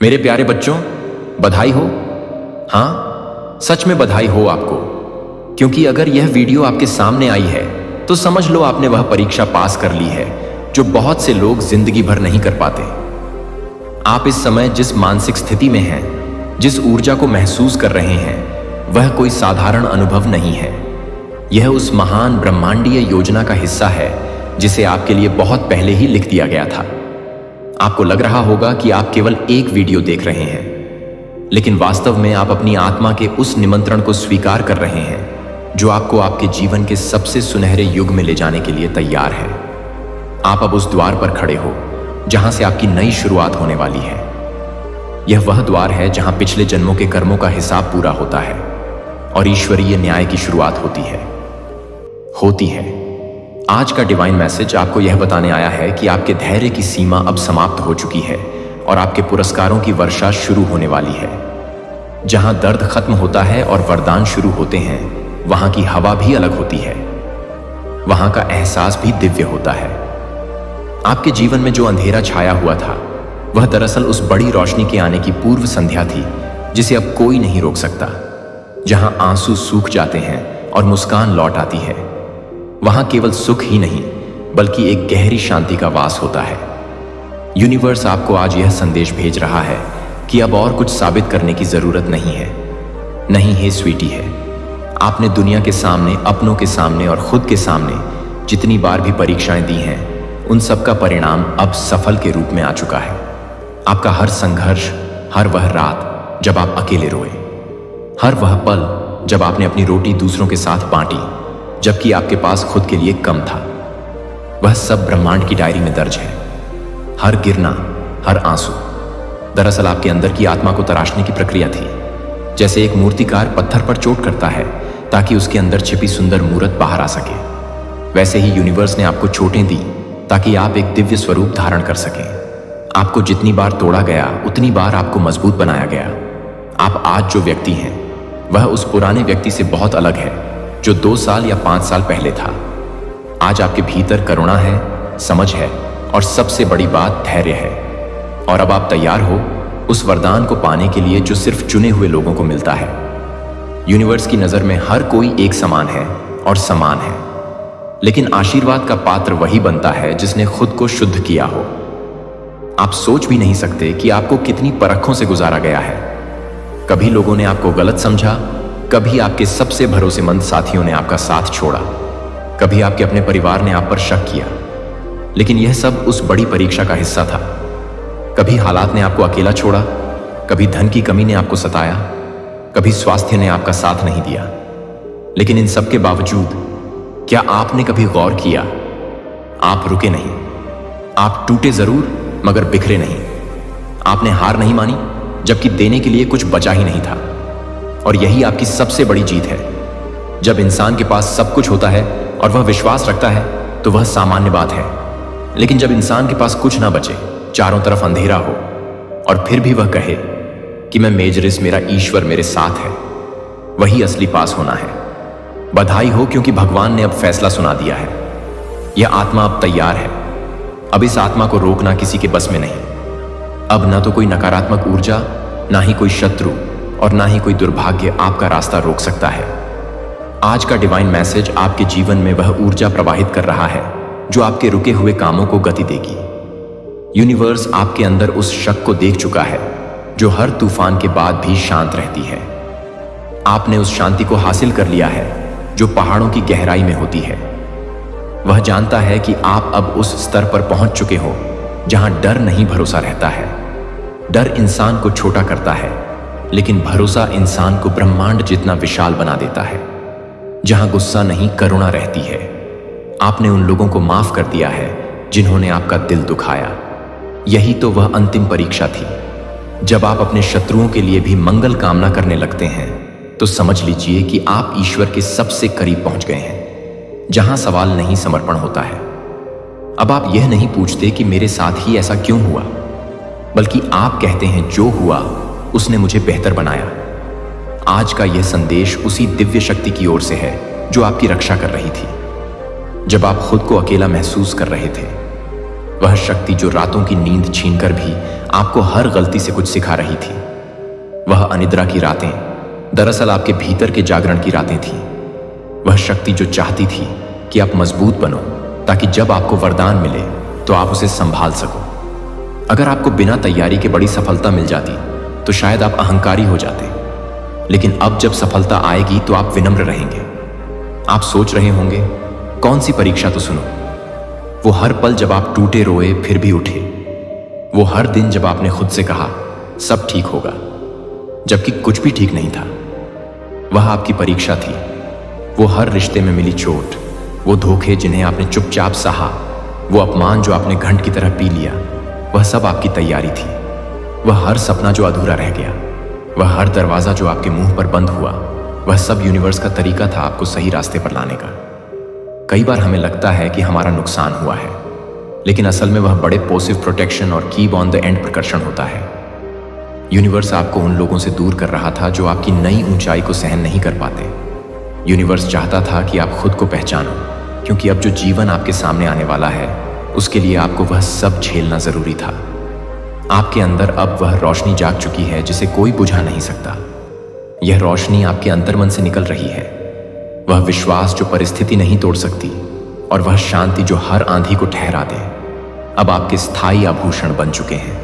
मेरे प्यारे बच्चों, बधाई हो। हाँ, सच में बधाई हो आपको, क्योंकि अगर यह वीडियो आपके सामने आई है तो समझ लो आपने वह परीक्षा पास कर ली है जो बहुत से लोग जिंदगी भर नहीं कर पाते। आप इस समय जिस मानसिक स्थिति में हैं, जिस ऊर्जा को महसूस कर रहे हैं, वह कोई साधारण अनुभव नहीं है। यह उस महान ब्रह्मांडीय योजना का हिस्सा है जिसे आपके लिए बहुत पहले ही लिख दिया गया था। आपको लग रहा होगा कि आप केवल एक वीडियो देख रहे हैं, लेकिन वास्तव में आप अपनी आत्मा के उस निमंत्रण को स्वीकार कर रहे हैं जो आपको आपके जीवन के सबसे सुनहरे युग में ले जाने के लिए तैयार है। आप अब उस द्वार पर खड़े हो जहां से आपकी नई शुरुआत होने वाली है। यह वह द्वार है जहां पिछले जन्मों के कर्मों का हिसाब पूरा होता है और ईश्वरीय न्याय की शुरुआत होती है। आज का डिवाइन मैसेज आपको यह बताने आया है कि आपके धैर्य की सीमा अब समाप्त हो चुकी है और आपके पुरस्कारों की वर्षा शुरू होने वाली है। जहां दर्द खत्म होता है और वरदान शुरू होते हैं, वहां की हवा भी अलग होती है, वहां का एहसास भी दिव्य होता है। आपके जीवन में जो अंधेरा छाया हुआ था, वह दरअसल उस बड़ी रोशनी के आने की पूर्व संध्या थी जिसे अब कोई नहीं रोक सकता। जहां आंसू सूख जाते हैं और मुस्कान लौट आती है, वहां केवल सुख ही नहीं बल्कि एक गहरी शांति का वास होता है। यूनिवर्स आपको आज यह संदेश भेज रहा है कि अब और कुछ साबित करने की जरूरत नहीं है। नहीं है स्वीटी है, आपने दुनिया के सामने, अपनों के सामने और खुद के सामने जितनी बार भी परीक्षाएं दी हैं, उन सब का परिणाम अब सफल के रूप में आ चुका है। आपका हर संघर्ष, हर वह रात जब आप अकेले रोए, हर वह पल जब आपने अपनी रोटी दूसरों के साथ बांटी जबकि आपके पास खुद के लिए कम था, वह सब ब्रह्मांड की डायरी में दर्ज है। हर गिरना, हर आंसू दरअसल आपके अंदर की आत्मा को तराशने की प्रक्रिया थी। जैसे एक मूर्तिकार पत्थर पर चोट करता है ताकि उसके अंदर छिपी सुंदर मूर्त बाहर आ सके, वैसे ही यूनिवर्स ने आपको चोटें दी ताकि आप एक दिव्य स्वरूप धारण कर सकें। आपको जितनी बार तोड़ा गया, उतनी बार आपको मजबूत बनाया गया। आप आज जो व्यक्ति हैं, वह उस पुराने व्यक्ति से बहुत अलग है जो 2 साल या 5 साल पहले था। आज आपके भीतर करुणा है, समझ है और सबसे बड़ी बात धैर्य है। और अब आप तैयार हो उस वरदान को पाने के लिए जो सिर्फ चुने हुए लोगों को मिलता है। यूनिवर्स की नजर में हर कोई एक समान है और समान है, लेकिन आशीर्वाद का पात्र वही बनता है जिसने खुद को शुद्ध किया हो। आप सोच भी नहीं सकते कि आपको कितनी परखों से गुजारा गया है। कभी लोगों ने आपको गलत समझा, कभी आपके सबसे भरोसेमंद साथियों ने आपका साथ छोड़ा, कभी आपके अपने परिवार ने आप पर शक किया, लेकिन यह सब उस बड़ी परीक्षा का हिस्सा था। कभी हालात ने आपको अकेला छोड़ा, कभी धन की कमी ने आपको सताया, कभी स्वास्थ्य ने आपका साथ नहीं दिया, लेकिन इन सब के बावजूद क्या आपने कभी गौर किया? आप रुके नहीं, आप टूटे जरूर मगर बिखरे नहीं। आपने हार नहीं मानी जबकि देने के लिए कुछ बचा ही नहीं था। और यही आपकी सबसे बड़ी जीत है। जब इंसान के पास सब कुछ होता है और वह विश्वास रखता है तो वह सामान्य बात है, लेकिन जब इंसान के पास कुछ ना बचे, चारों तरफ अंधेरा हो और फिर भी वह कहे कि मैं मेजरिस, मेरा ईश्वर मेरे साथ है, वही असली पास होना है। बधाई हो, क्योंकि भगवान ने अब फैसला सुना दिया है। यह आत्मा अब तैयार है। अब इस आत्मा को रोकना किसी के बस में नहीं। अब ना तो कोई नकारात्मक ऊर्जा, ना ही कोई शत्रु और ना ही कोई दुर्भाग्य आपका रास्ता रोक सकता है। आज का डिवाइन मैसेज आपके जीवन में वह ऊर्जा प्रवाहित कर रहा है जो आपके रुके हुए कामों को गति देगी। यूनिवर्स आपके अंदर उस शक्ति को देख चुका है जो हर तूफान के बाद भी शांत रहती है। आपने उस शांति को हासिल कर लिया है जो पहाड़ों की गहराई में होती है। वह जानता है कि आप अब उस स्तर पर पहुंच चुके हो जहां डर नहीं, भरोसा रहता है। डर इंसान को छोटा करता है, लेकिन भरोसा इंसान को ब्रह्मांड जितना विशाल बना देता है। जहां गुस्सा नहीं, करुणा रहती है। आपने उन लोगों को माफ कर दिया है जिन्होंने आपका दिल दुखाया। यही तो वह अंतिम परीक्षा थी। जब आप अपने शत्रुओं के लिए भी मंगल कामना करने लगते हैं तो समझ लीजिए कि आप ईश्वर के सबसे करीब पहुंच गए हैं। जहां सवाल नहीं, समर्पण होता है। अब आप यह नहीं पूछते कि मेरे साथ ही ऐसा क्यों हुआ, बल्कि आप कहते हैं जो हुआ उसने मुझे बेहतर बनाया। आज का यह संदेश उसी दिव्य शक्ति की ओर से है जो आपकी रक्षा कर रही थी जब आप खुद को अकेला महसूस कर रहे थे। वह शक्ति जो रातों की नींद छीनकर भी आपको हर गलती से कुछ सिखा रही थी। वह अनिद्रा की रातें दरअसल आपके भीतर के जागरण की रातें थीं। वह शक्ति जो चाहती थी कि आप मजबूत बनो, ताकि जब आपको वरदान मिले तो आप उसे संभाल सको। अगर आपको बिना तैयारी के बड़ी सफलता मिल जाती तो शायद आप अहंकारी हो जाते, लेकिन अब जब सफलता आएगी तो आप विनम्र रहेंगे। आप सोच रहे होंगे, कौन सी परीक्षा तो सुनो। वो हर पल जब आप टूटे रोए फिर भी उठे, वो हर दिन जब आपने खुद से कहा सब ठीक होगा, जबकि कुछ भी ठीक नहीं था। वह आपकी परीक्षा थी। वो हर रिश्ते में मिली चोट, वो धोखे जिन्हें आपने चुपचाप सहा, वो अपमान जो आपने घंट की तरह पी लिया, वह सब आपकी तैयारी थी। वह हर सपना जो अधूरा रह गया, वह हर दरवाजा जो आपके मुंह पर बंद हुआ, वह सब यूनिवर्स का तरीका था आपको सही रास्ते पर लाने का। कई बार हमें लगता है कि हमारा नुकसान हुआ है, लेकिन असल में वह बड़े पोसिव प्रोटेक्शन और कीप ऑन द एंड प्रकर्षण होता है। यूनिवर्स आपको उन लोगों से दूर कर रहा था जो आपकी नई ऊंचाई को सहन नहीं कर पाते। यूनिवर्स चाहता था कि आप खुद को पहचानो, क्योंकि अब जो जीवन आपके सामने आने वाला है उसके लिए आपको वह सब झेलना जरूरी था। आपके अंदर अब वह रोशनी जाग चुकी है जिसे कोई बुझा नहीं सकता। यह रोशनी आपके अंतर्मन से निकल रही है, वह विश्वास जो परिस्थिति नहीं तोड़ सकती, और वह शांति जो हर आंधी को ठहरा दे, अब आपके स्थायी आभूषण बन चुके हैं।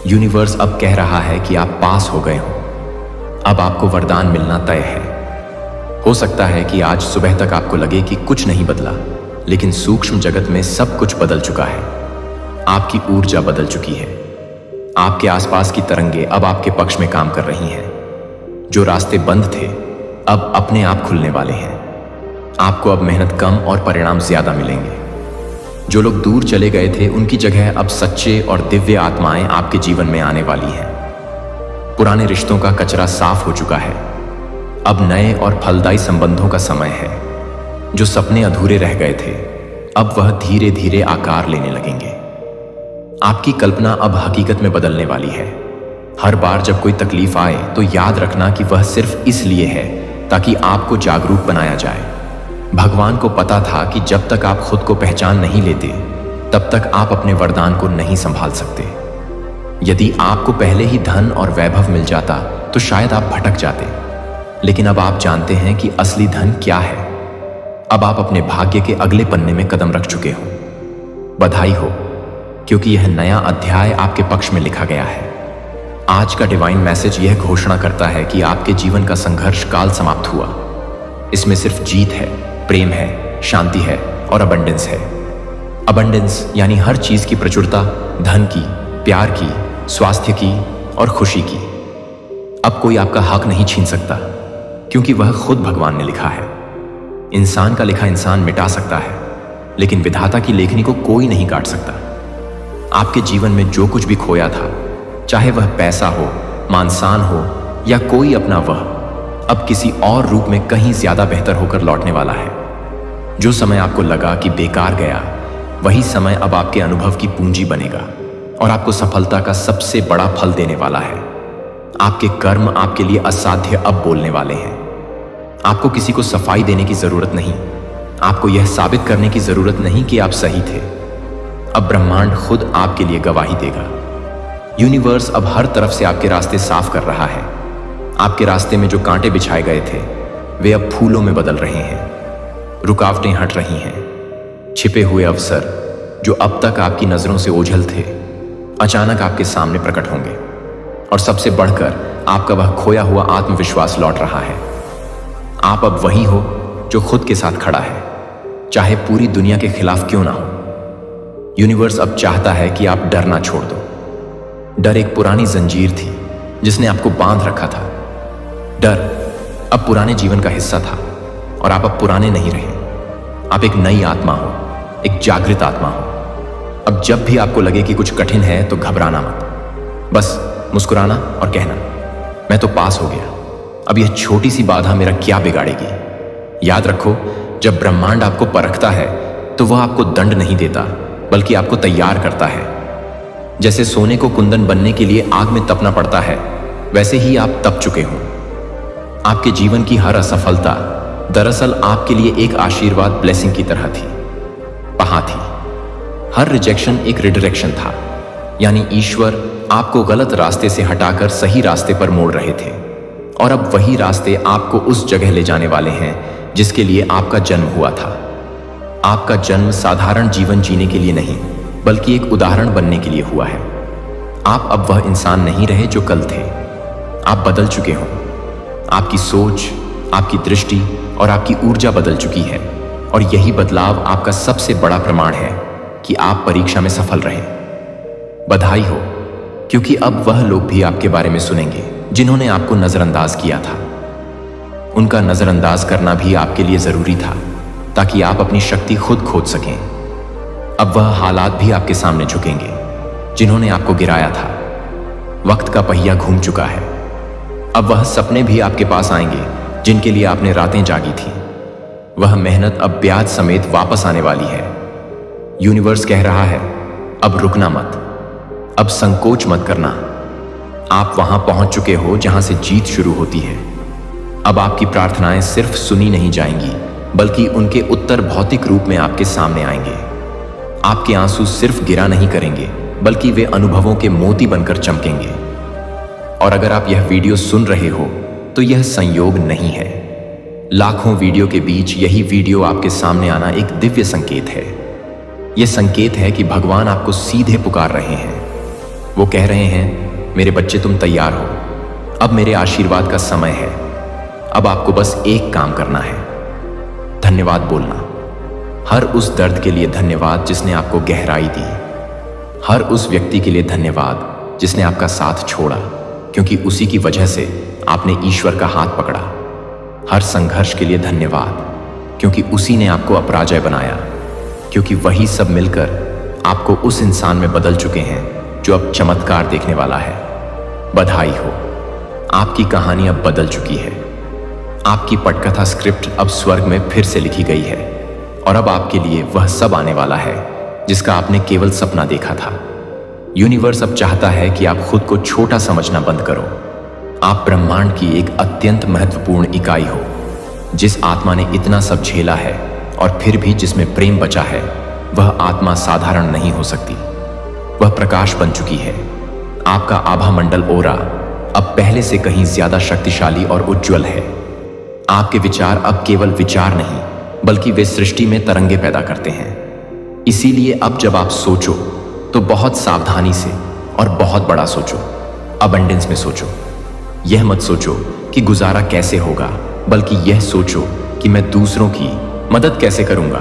यूनिवर्स अब कह रहा है कि आप पास हो गए हो। अब आपको वरदान मिलना तय है। हो सकता है कि आज सुबह तक आपको लगे कि कुछ नहीं बदला, लेकिन सूक्ष्म जगत में सब कुछ बदल चुका है। आपकी ऊर्जा बदल चुकी है। आपके आसपास की तरंगे अब आपके पक्ष में काम कर रही हैं। जो रास्ते बंद थे अब अपने आप खुलने वाले हैं। आपको अब मेहनत कम और परिणाम ज्यादा मिलेंगे। जो लोग दूर चले गए थे उनकी जगह अब सच्चे और दिव्य आत्माएं आपके जीवन में आने वाली हैं। पुराने रिश्तों का कचरा साफ हो चुका है। अब नए और फलदायी संबंधों का समय है। जो सपने अधूरे रह गए थे अब वह धीरे धीरे आकार लेने लगेंगे। आपकी कल्पना अब हकीकत में बदलने वाली है। हर बार जब कोई तकलीफ आए तो याद रखना कि वह सिर्फ इसलिए है ताकि आपको जागरूक बनाया जाए। भगवान को पता था कि जब तक आप खुद को पहचान नहीं लेते तब तक आप अपने वरदान को नहीं संभाल सकते। यदि आपको पहले ही धन और वैभव मिल जाता तो शायद आप भटक जाते, लेकिन अब आप जानते हैं कि असली धन क्या है। अब आप अपने भाग्य के अगले पन्ने में कदम रख चुके हो। बधाई हो, क्योंकि यह नया अध्याय आपके पक्ष में लिखा गया है। आज का डिवाइन मैसेज यह घोषणा करता है कि आपके जीवन का संघर्ष काल समाप्त हुआ। इसमें सिर्फ जीत है, प्रेम है, शांति है और अबंडेंस है। अबंडेंस यानी हर चीज की प्रचुरता, धन की, प्यार की, स्वास्थ्य की और खुशी की। अब कोई आपका हक नहीं छीन सकता, क्योंकि वह खुद भगवान ने लिखा है। इंसान का लिखा इंसान मिटा सकता है, लेकिन विधाता की लेखनी को कोई नहीं काट सकता। आपके जीवन में जो कुछ भी खोया था, चाहे वह पैसा हो, मान-शान हो या कोई अपना, वह अब किसी और रूप में कहीं ज्यादा बेहतर होकर लौटने वाला है। जो समय आपको लगा कि बेकार गया, वही समय अब आपके अनुभव की पूंजी बनेगा और आपको सफलता का सबसे बड़ा फल देने वाला है। आपके कर्म आपके लिए असाध्य अब बोलने वाले हैं। आपको किसी को सफाई देने की जरूरत नहीं। आपको यह साबित करने की जरूरत नहीं कि आप सही थे। अब ब्रह्मांड खुद आपके लिए गवाही देगा। यूनिवर्स अब हर तरफ से आपके रास्ते साफ कर रहा है। आपके रास्ते में जो कांटे बिछाए गए थे वे अब फूलों में बदल रहे हैं। रुकावटें हट रही हैं। छिपे हुए अवसर जो अब तक आपकी नजरों से ओझल थे, अचानक आपके सामने प्रकट होंगे। और सबसे बढ़कर आपका वह खोया हुआ आत्मविश्वास लौट रहा है। आप अब वही हो जो खुद के साथ खड़ा है, चाहे पूरी दुनिया के खिलाफ क्यों ना हो। यूनिवर्स अब चाहता है कि आप डरना छोड़ दो। डर एक पुरानी जंजीर थी जिसने आपको बांध रखा था। डर अब पुराने जीवन का हिस्सा था और आप अब पुराने नहीं रहे। आप एक नई आत्मा हो, एक जागृत आत्मा हो। अब जब भी आपको लगे कि कुछ कठिन है तो घबराना मत, बस मुस्कुराना और कहना, मैं तो पास हो गया। अब यह छोटी सी बाधा मेरा क्या बिगाड़ेगी। याद रखो, जब ब्रह्मांड आपको परखता है तो वह आपको दंड नहीं देता, बल्कि आपको तैयार करता है। जैसे सोने को कुंदन बनने के लिए आग में तपना पड़ता है, वैसे ही आप तप चुके हो। आपके जीवन की हर असफलता दरअसल आपके लिए एक आशीर्वाद, ब्लेसिंग की तरह थी, पहा थी। हर रिजेक्शन एक रिडायरेक्शन था, यानी ईश्वर आपको गलत रास्ते से हटाकर सही रास्ते पर मोड़ रहे थे, और अब वही रास्ते आपको उस जगह ले जाने वाले हैं जिसके लिए आपका जन्म हुआ था। आपका जन्म साधारण जीवन जीने के लिए नहीं, बल्कि एक उदाहरण बनने के लिए हुआ है। आप अब वह इंसान नहीं रहे जो कल थे। आप बदल चुके हो। आपकी सोच, आपकी दृष्टि और आपकी ऊर्जा बदल चुकी है, और यही बदलाव आपका सबसे बड़ा प्रमाण है कि आप परीक्षा में सफल रहे। बधाई हो, क्योंकि अब वह लोग भी आपके बारे में सुनेंगे जिन्होंने आपको नजरअंदाज किया था। उनका नजरअंदाज करना भी आपके लिए जरूरी था, ताकि आप अपनी शक्ति खुद खोज सकें। अब वह हालात भी आपके सामने झुकेंगे जिन्होंने आपको गिराया था। वक्त का पहिया घूम चुका है। अब वह सपने भी आपके पास आएंगे जिनके लिए आपने रातें जागी थी। वह मेहनत अब ब्याज समेत वापस आने वाली है। यूनिवर्स कह रहा है, अब रुकना मत, अब संकोच मत करना। आप वहां पहुंच चुके हो जहां से जीत शुरू होती है। अब आपकी प्रार्थनाएं सिर्फ सुनी नहीं जाएंगी, बल्कि उनके उत्तर भौतिक रूप में आपके सामने आएंगे। आपके आंसू सिर्फ गिरा नहीं करेंगे, बल्कि वे अनुभवों के मोती बनकर चमकेंगे। और अगर आप यह वीडियो सुन रहे हो तो यह संयोग नहीं है। लाखों वीडियो के बीच यही वीडियो आपके सामने आना एक दिव्य संकेत है। यह संकेत है कि भगवान आपको सीधे पुकार रहे हैं। वो कह रहे हैं, मेरे बच्चे तुम तैयार हो, अब मेरे आशीर्वाद का समय है। अब आपको बस एक काम करना है, धन्यवाद बोलना। हर उस दर्द के लिए धन्यवाद जिसने आपको गहराई दी। हर उस व्यक्ति के लिए धन्यवाद जिसने आपका साथ छोड़ा, क्योंकि उसी की वजह से आपने ईश्वर का हाथ पकड़ा। हर संघर्ष के लिए धन्यवाद, क्योंकि उसी ने आपको अपराजय बनाया, क्योंकि वही सब मिलकर आपको उस इंसान में बदल चुके हैं जो अब चमत्कार देखने वाला है। बधाई हो, आपकी कहानी अब बदल चुकी है। आपकी पटकथा स्क्रिप्ट अब स्वर्ग में फिर से लिखी गई है, और अब आपके लिए वह सब आने वाला है जिसका आपने केवल सपना देखा था। यूनिवर्स अब चाहता है कि आप खुद को छोटा समझना बंद करो। आप ब्रह्मांड की एक अत्यंत महत्वपूर्ण इकाई हो। जिस आत्मा ने इतना सब झेला है और फिर भी जिसमें प्रेम बचा है, वह आत्मा साधारण नहीं हो सकती। वह प्रकाश बन चुकी है। आपका आभा मंडल ओरा अब पहले से कहीं ज्यादा शक्तिशाली और उज्जवल है। आपके विचार अब केवल विचार नहीं, बल्कि वे सृष्टि में तरंगे पैदा करते हैं। इसीलिए अब जब आप सोचो तो बहुत सावधानी से और बहुत बड़ा सोचो। अबंडेंस में सोचो। यह मत सोचो कि गुजारा कैसे होगा, बल्कि यह सोचो कि मैं दूसरों की मदद कैसे करूंगा,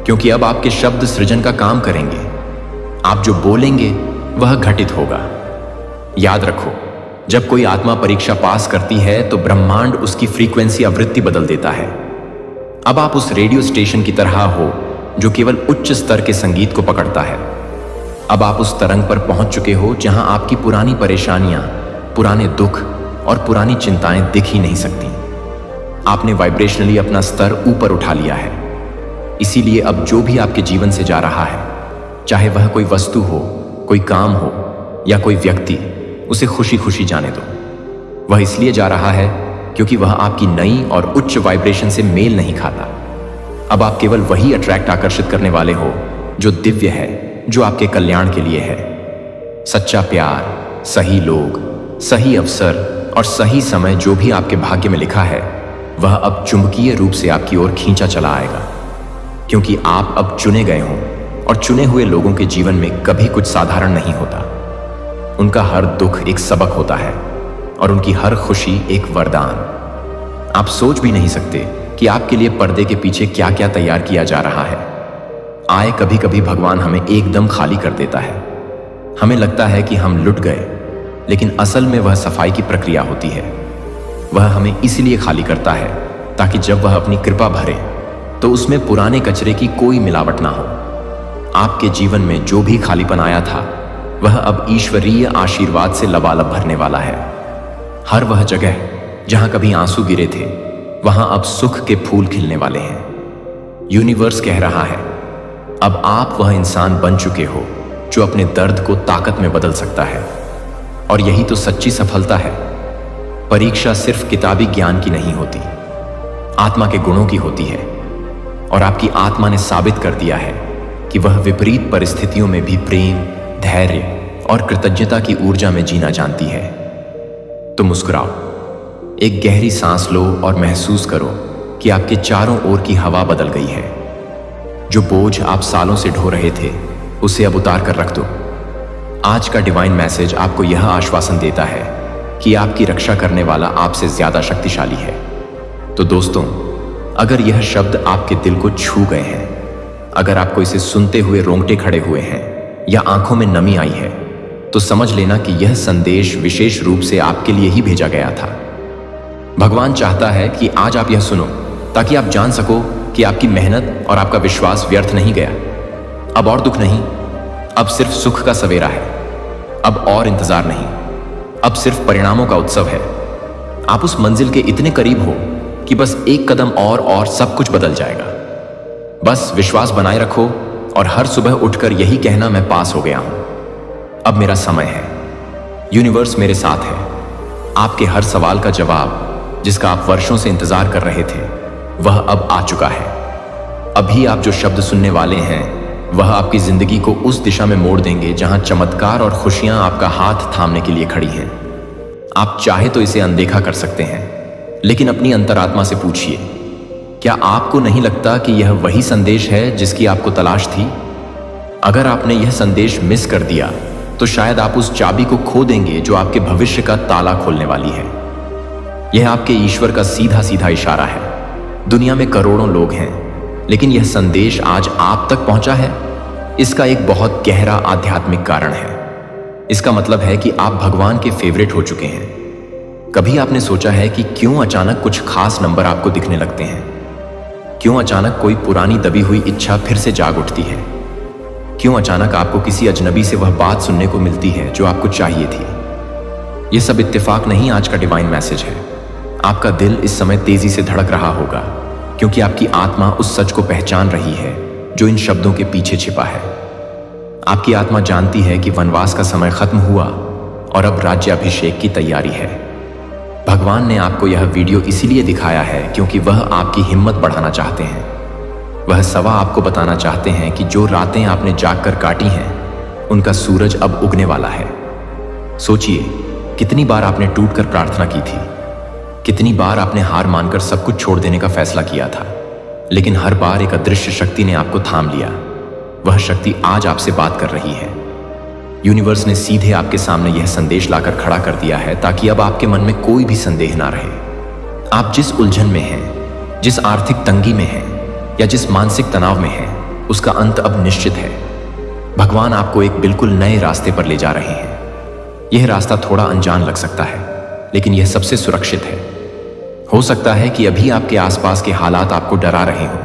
क्योंकि अब आपके शब्द सृजन का काम करेंगे। आप जो बोलेंगे वह घटित होगा। याद रखो, जब कोई आत्मा परीक्षा पास करती है तो ब्रह्मांड उसकी फ्रीक्वेंसी आवृत्ति बदल देता है। अब आप उस रेडियो स्टेशन की तरह हो जो केवल उच्च स्तर के संगीत को पकड़ता है। अब आप उस तरंग पर पहुंच चुके हो जहां आपकी पुरानी परेशानियां, पुराने दुख और पुरानी चिंताएं दिख ही नहीं सकती। आपने वाइब्रेशनली अपना स्तर ऊपर उठा लिया है। इसीलिए अब जो भी आपके जीवन से जा रहा है, चाहे वह कोई वस्तु हो, कोई काम हो या कोई व्यक्ति, उसे खुशी खुशी जाने दो। वह इसलिए जा रहा है क्योंकि वह आपकी नई और उच्च वाइब्रेशन से मेल नहीं खाता। अब आप केवल वही अट्रैक्ट आकर्षित करने वाले हो जो दिव्य है, जो आपके कल्याण के लिए है। सच्चा प्यार, सही लोग, सही अवसर और सही समय जो भी आपके भाग्य में लिखा है, वह अब चुंबकीय रूप से आपकी ओर खींचा चला आएगा, क्योंकि आप अब चुने गए हो। और चुने हुए लोगों के जीवन में कभी कुछ साधारण नहीं होता। उनका हर दुख एक सबक होता है और उनकी हर खुशी एक वरदान। आप सोच भी नहीं सकते कि आपके लिए पर्दे के पीछे क्या क्या तैयार किया जा रहा है। आए कभी कभी भगवान हमें एकदम खाली कर देता है। हमें लगता है कि हम लुट गए, लेकिन असल में वह सफाई की प्रक्रिया होती है। वह हमें इसलिए खाली करता है ताकि जब वह अपनी कृपा भरे तो उसमें पुराने कचरे की कोई मिलावट ना हो। आपके जीवन में जो भी खालीपन आया था, वह अब ईश्वरीय आशीर्वाद से लबालब भरने वाला है। हर वह जगह जहां कभी आंसू गिरे थे, वहां अब सुख के फूल खिलने वाले हैं। यूनिवर्स कह रहा है, अब आप वह इंसान बन चुके हो जो अपने दर्द को ताकत में बदल सकता है। और यही तो सच्ची सफलता है। परीक्षा सिर्फ किताबी ज्ञान की नहीं होती, आत्मा के गुणों की होती है। और आपकी आत्मा ने साबित कर दिया है कि वह विपरीत परिस्थितियों में भी प्रेम, धैर्य और कृतज्ञता की ऊर्जा में जीना जानती है। तो मुस्कुराओ, एक गहरी सांस लो और महसूस करो कि आपके चारों ओर की हवा बदल गई है। जो बोझ आप सालों से ढो रहे थे उसे अब उतार कर रख दो। आज का डिवाइन मैसेज आपको यह आश्वासन देता है कि आपकी रक्षा करने वाला आपसे ज्यादा शक्तिशाली है। तो दोस्तों, अगर यह शब्द आपके दिल को छू गए हैं, अगर आपको इसे सुनते हुए रोंगटे खड़े हुए हैं या आंखों में नमी आई है, तो समझ लेना कि यह संदेश विशेष रूप से आपके लिए ही भेजा गया था। भगवान चाहता है कि आज आप यह सुनो ताकि आप जान सको कि आपकी मेहनत और आपका विश्वास व्यर्थ नहीं गया। अब और दुख नहीं, अब सिर्फ सुख का सवेरा है। अब और इंतजार नहीं, अब सिर्फ परिणामों का उत्सव है। आप उस मंजिल के इतने करीब हो कि बस एक कदम और सब कुछ बदल जाएगा। बस विश्वास बनाए रखो और हर सुबह उठकर यही कहना, मैं पास हो गया हूं, अब मेरा समय है। यूनिवर्स मेरे साथ है। आपके हर सवाल का जवाब जिसका आप वर्षों से इंतजार कर रहे थे, वह अब आ चुका है। अभी आप जो शब्द सुनने वाले हैं वह आपकी जिंदगी को उस दिशा में मोड़ देंगे जहां चमत्कार और खुशियां आपका हाथ थामने के लिए खड़ी हैं। आप चाहे तो इसे अनदेखा कर सकते हैं, लेकिन अपनी अंतरात्मा से पूछिए, क्या आपको नहीं लगता कि यह वही संदेश है जिसकी आपको तलाश थी? अगर आपने यह संदेश मिस कर दिया तो शायद आप उस चाबी को खो देंगे जो आपके भविष्य का ताला खोलने वाली है। यह आपके ईश्वर का सीधा सीधा इशारा है। दुनिया में करोड़ों लोग हैं, लेकिन यह संदेश आज आप तक पहुंचा है। इसका एक बहुत गहरा आध्यात्मिक कारण है। इसका मतलब है कि आप भगवान के फेवरेट हो चुके हैं। कभी आपने सोचा है कि क्यों अचानक कुछ खास नंबर आपको दिखने लगते हैं? क्यों अचानक कोई पुरानी दबी हुई इच्छा फिर से जाग उठती है? क्यों अचानक आपको किसी अजनबी से वह बात सुनने को मिलती है जो आपको चाहिए थी? यह सब इत्तेफाक नहीं, आज का डिवाइन मैसेज है। आपका दिल इस समय तेजी से धड़क रहा होगा क्योंकि आपकी आत्मा उस सच को पहचान रही है जो इन शब्दों के पीछे छिपा है। आपकी आत्मा जानती है कि वनवास का समय खत्म हुआ और अब राज्याभिषेक की तैयारी है। भगवान ने आपको यह वीडियो इसीलिए दिखाया है क्योंकि वह आपकी हिम्मत बढ़ाना चाहते हैं। वह सवा आपको बताना चाहते हैं कि जो रातें आपने जागकर काटी हैं, उनका सूरज अब उगने वाला है। सोचिए, कितनी बार आपने टूटकर प्रार्थना की थी, कितनी बार आपने हार मानकर सब कुछ छोड़ देने का फैसला किया था, लेकिन हर बार एक अदृश्य शक्ति ने आपको थाम लिया। वह शक्ति आज आपसे बात कर रही है। यूनिवर्स ने सीधे आपके सामने यह संदेश लाकर खड़ा कर दिया है ताकि अब आपके मन में कोई भी संदेह ना रहे। आप जिस उलझन में हैं, जिस आर्थिक तंगी में हैं या जिस मानसिक तनाव में हैं, उसका अंत अब निश्चित है। भगवान आपको एक बिल्कुल नए रास्ते पर ले जा रहे हैं। यह रास्ता थोड़ा अनजान लग सकता है, लेकिन यह सबसे सुरक्षित है। हो सकता है कि अभी आपके आसपास के हालात आपको डरा रहे हों,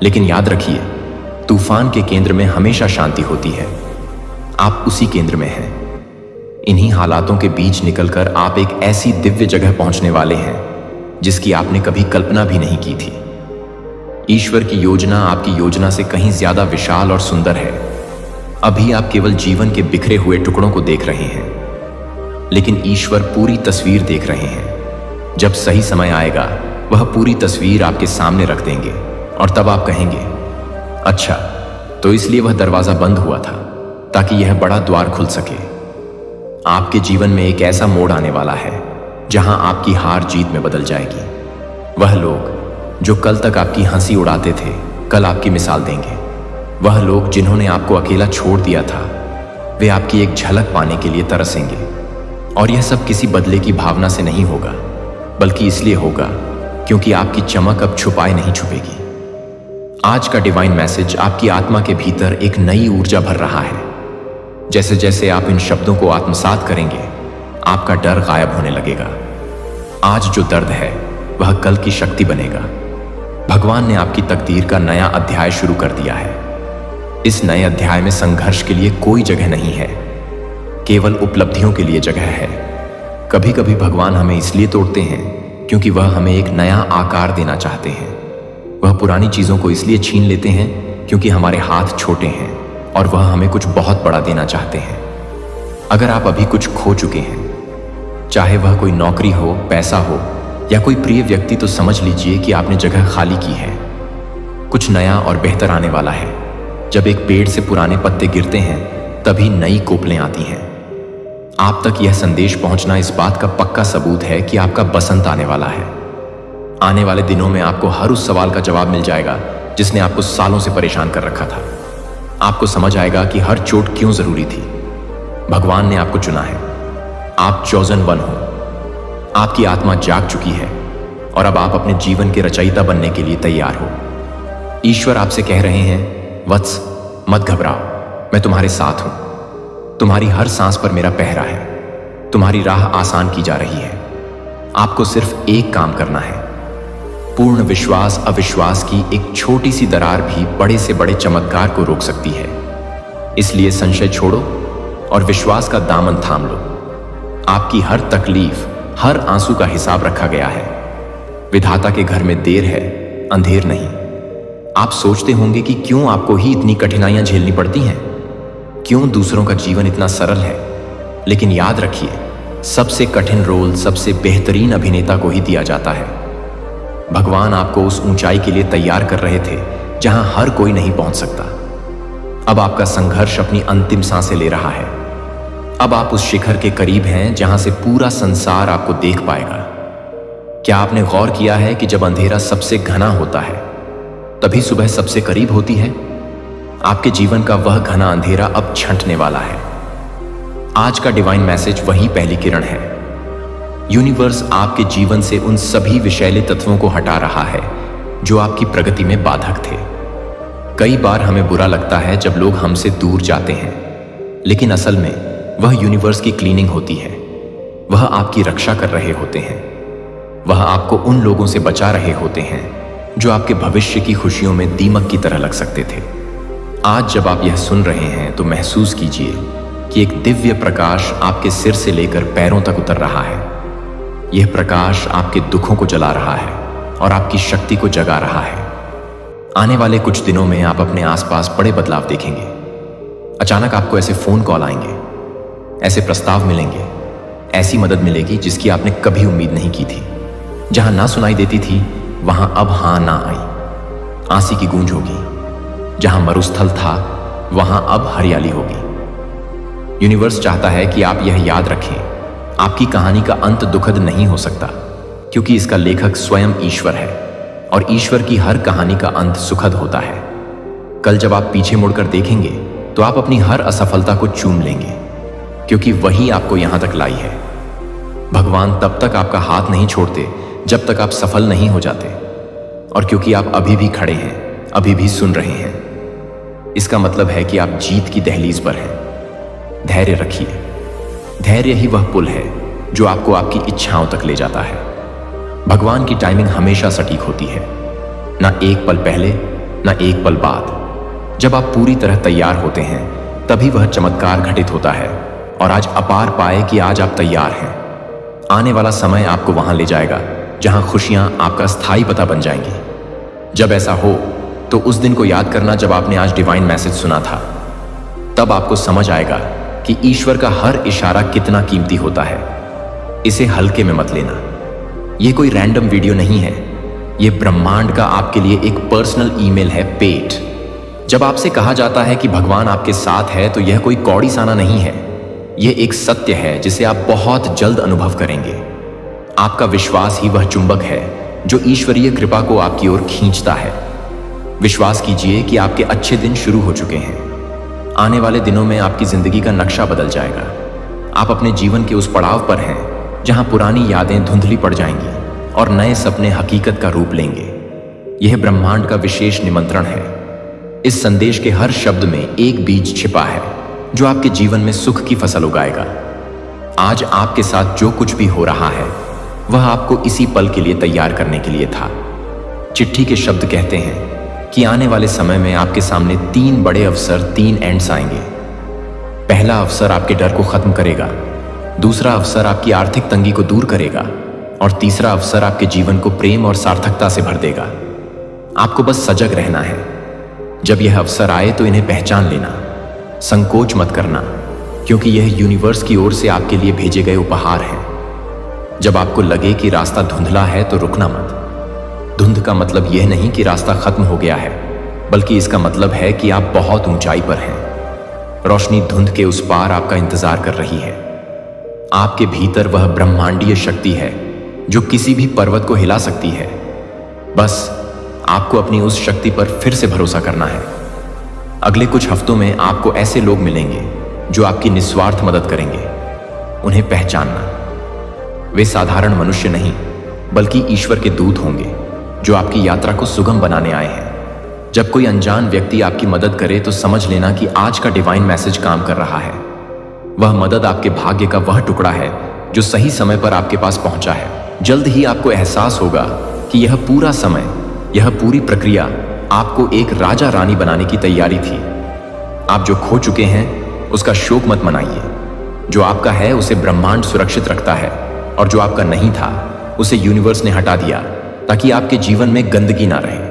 लेकिन याद रखिए, तूफान के केंद्र में हमेशा शांति होती है। आप उसी केंद्र में हैं। इन्हीं हालातों के बीच निकलकर आप एक ऐसी दिव्य जगह पहुंचने वाले हैं जिसकी आपने कभी कल्पना भी नहीं की थी। ईश्वर की योजना आपकी योजना से कहीं ज्यादा विशाल और सुंदर है। अभी आप केवल जीवन के बिखरे हुए टुकड़ों को देख रहे हैं, लेकिन ईश्वर पूरी तस्वीर देख रहे हैं। जब सही समय आएगा, वह पूरी तस्वीर आपके सामने रख देंगे और तब आप कहेंगे, अच्छा, तो इसलिए वह दरवाजा बंद हुआ था ताकि यह बड़ा द्वार खुल सके। आपके जीवन में एक ऐसा मोड़ आने वाला है जहां आपकी हार जीत में बदल जाएगी। वह लोग जो कल तक आपकी हंसी उड़ाते थे, कल आपकी मिसाल देंगे। वह लोग जिन्होंने आपको अकेला छोड़ दिया था, वे आपकी एक झलक पाने के लिए तरसेंगे। और यह सब किसी बदले की भावना से नहीं होगा, बल्कि इसलिए होगा क्योंकि आपकी चमक अब छुपाए नहीं छुपेगी। आज का डिवाइन मैसेज आपकी आत्मा के भीतर एक नई ऊर्जा भर रहा है। जैसे जैसे आप इन शब्दों को आत्मसात करेंगे, आपका डर गायब होने लगेगा। आज जो दर्द है वह कल की शक्ति बनेगा। भगवान ने आपकी तकदीर का नया अध्याय शुरू कर दिया है। इस नए अध्याय में संघर्ष के लिए कोई जगह नहीं है, केवल उपलब्धियों के लिए जगह है। कभी कभी भगवान हमें इसलिए तोड़ते हैं क्योंकि वह हमें एक नया आकार देना चाहते हैं। वह पुरानी चीजों को इसलिए छीन लेते हैं क्योंकि हमारे हाथ छोटे हैं और वह हमें कुछ बहुत बड़ा देना चाहते हैं। अगर आप अभी कुछ खो चुके हैं, चाहे वह कोई नौकरी हो, पैसा हो या कोई प्रिय व्यक्ति, तो समझ लीजिए कि आपने जगह खाली की है। कुछ नया और बेहतर आने वाला है। जब एक पेड़ से पुराने पत्ते गिरते हैं, तभी नई कोपलें आती हैं। आप तक यह संदेश पहुंचना इस बात का पक्का सबूत है कि आपका बसंत आने वाला है। आने वाले दिनों में आपको हर उस सवाल का जवाब मिल जाएगा जिसने आपको सालों से परेशान कर रखा था। आपको समझ आएगा कि हर चोट क्यों जरूरी थी। भगवान ने आपको चुना है। आप चॉज़न वन हो। आपकी आत्मा जाग चुकी है और अब आप अपने जीवन के रचयिता बनने के लिए तैयार हो। ईश्वर आपसे कह रहे हैं, वत्स, मत घबराओ, मैं तुम्हारे साथ हूं। तुम्हारी हर सांस पर मेरा पहरा है। तुम्हारी राह आसान की जा रही है। आपको सिर्फ एक काम करना है। पूर्ण विश्वास अविश्वास की एक छोटी सी दरार भी बड़े से बड़े चमत्कार को रोक सकती है। इसलिए संशय छोड़ो और विश्वास का दामन थाम लो। आपकी हर तकलीफ, हर आंसू का हिसाब रखा गया है। विधाता के घर में देर है, अंधेर नहीं। आप सोचते होंगे कि क्यों आपको ही इतनी कठिनाइयां झेलनी पड़ती हैं, क्यों दूसरों का जीवन इतना सरल है। लेकिन याद रखिए, सबसे कठिन रोल सबसे बेहतरीन अभिनेता को ही दिया जाता है। भगवान आपको उस ऊंचाई के लिए तैयार कर रहे थे जहां हर कोई नहीं पहुंच सकता। अब आपका संघर्ष अपनी अंतिम सांसें ले रहा है। अब आप उस शिखर के करीब हैं जहां से पूरा संसार आपको देख पाएगा। क्या आपने गौर किया है कि जब अंधेरा सबसे घना होता है तभी सुबह सबसे करीब होती है? आपके जीवन का वह घना अंधेरा अब छंटने वाला है। आज का डिवाइन मैसेज वही पहली किरण है। यूनिवर्स आपके जीवन से उन सभी विषैले तत्वों को हटा रहा है जो आपकी प्रगति में बाधक थे। कई बार हमें बुरा लगता है जब लोग हमसे दूर जाते हैं, लेकिन असल में वह यूनिवर्स की क्लीनिंग होती है। वह आपकी रक्षा कर रहे होते हैं। वह आपको उन लोगों से बचा रहे होते हैं जो आपके भविष्य की खुशियों में दीमक की तरह लग सकते थे। आज जब आप यह सुन रहे हैं तो महसूस कीजिए कि एक दिव्य प्रकाश आपके सिर से लेकर पैरों तक उतर रहा है। यह प्रकाश आपके दुखों को जला रहा है और आपकी शक्ति को जगा रहा है। आने वाले कुछ दिनों में आप अपने आसपास बड़े बदलाव देखेंगे। अचानक आपको ऐसे फोन कॉल आएंगे, ऐसे प्रस्ताव मिलेंगे, ऐसी मदद मिलेगी जिसकी आपने कभी उम्मीद नहीं की थी। जहां ना सुनाई देती थी वहां अब हां ना आई। आंसी की गूंज होगी। जहां मरुस्थल था वहां अब हरियाली होगी। यूनिवर्स चाहता है कि आप यह याद रखें, आपकी कहानी का अंत दुखद नहीं हो सकता, क्योंकि इसका लेखक स्वयं ईश्वर है और ईश्वर की हर कहानी का अंत सुखद होता है। कल जब आप पीछे मुड़कर देखेंगे तो आप अपनी हर असफलता को चूम लेंगे, क्योंकि वही आपको यहां तक लाई है। भगवान तब तक आपका हाथ नहीं छोड़ते जब तक आप सफल नहीं हो जाते, और क्योंकि आप अभी भी खड़े हैं, अभी भी सुन रहे हैं, इसका मतलब है कि आप जीत की दहलीज पर हैं। धैर्य रखिए। धैर्य ही वह पुल है जो आपको आपकी इच्छाओं तक ले जाता है। भगवान की टाइमिंग हमेशा सटीक होती है, ना एक पल पहले ना एक पल बाद। जब आप पूरी तरह तैयार होते हैं तभी वह चमत्कार घटित होता है, और आज अपार पाए कि आज आप तैयार हैं। आने वाला समय आपको वहां ले जाएगा जहां खुशियां आपका स्थायी पता बन जाएंगी। जब ऐसा हो तो उस दिन को याद करना जब आपने आज डिवाइन मैसेज सुना था। तब आपको समझ आएगा कि ईश्वर का हर इशारा कितना कीमती होता है। इसे हल्के में मत लेना। यह कोई रैंडम वीडियो नहीं है। यह ब्रह्मांड का आपके लिए एक पर्सनल ईमेल है, पेट। जब आपसे कहा जाता है कि भगवान आपके साथ है तो यह कोई कौड़ी साना नहीं है। यह एक सत्य है जिसे आप बहुत जल्द अनुभव करेंगे। आपका विश्वास ही वह चुंबक है जो ईश्वरीय कृपा को आपकी ओर खींचता है। विश्वास कीजिए कि आपके अच्छे दिन शुरू हो चुके हैं। आने वाले दिनों में आपकी जिंदगी का नक्शा बदल जाएगा। आप अपने जीवन के उस पड़ाव पर हैं जहां पुरानी यादें धुंधली पड़ जाएंगी और नए सपने हकीकत का रूप लेंगे। यह ब्रह्मांड का विशेष निमंत्रण है। इस संदेश के हर शब्द में एक बीज छिपा है जो आपके जीवन में सुख की फसल उगाएगा। आज आपके साथ जो कुछ भी हो रहा है वह आपको इसी पल के लिए तैयार करने के लिए था। चिट्ठी के शब्द कहते हैं कि आने वाले समय में आपके सामने 3 बड़े अवसर, 3 एंड्स आएंगे। पहला अवसर आपके डर को खत्म करेगा, दूसरा अवसर आपकी आर्थिक तंगी को दूर करेगा, और तीसरा अवसर आपके जीवन को प्रेम और सार्थकता से भर देगा। आपको बस सजग रहना है। जब यह अवसर आए तो इन्हें पहचान लेना। संकोच मत करना, क्योंकि यह यूनिवर्स की ओर से आपके लिए भेजे गए उपहार हैं। जब आपको लगे कि रास्ता धुंधला है तो रुकना मत। धुंध का मतलब यह नहीं कि रास्ता खत्म हो गया है, बल्कि इसका मतलब है कि आप बहुत ऊंचाई पर हैं। रोशनी धुंध के उस पार आपका इंतजार कर रही है। आपके भीतर वह ब्रह्मांडीय शक्ति है जो किसी भी पर्वत को हिला सकती है। बस आपको अपनी उस शक्ति पर फिर से भरोसा करना है। अगले कुछ हफ्तों में आपको ऐसे लोग मिलेंगे जो आपकी निस्वार्थ मदद करेंगे। उन्हें पहचानना, वे साधारण मनुष्य नहीं बल्कि ईश्वर के दूत होंगे जो आपकी यात्रा को सुगम बनाने आए हैं। जब कोई अनजान व्यक्ति आपकी मदद करे तो समझ लेना कि आज का डिवाइन मैसेज काम कर रहा है। वह मदद आपके भाग्य का वह टुकड़ा है जो सही समय पर आपके पास पहुंचा है। जल्द ही आपको एहसास होगा कि यह पूरा समय, यह पूरी प्रक्रिया आपको एक राजा रानी बनाने की तैयारी थी। आप जो खो चुके हैं उसका शोक मत मनाइए। जो आपका है उसे ब्रह्मांड सुरक्षित रखता है और जो आपका नहीं था उसे यूनिवर्स ने हटा दिया ताकि आपके जीवन में गंदगी ना रहे।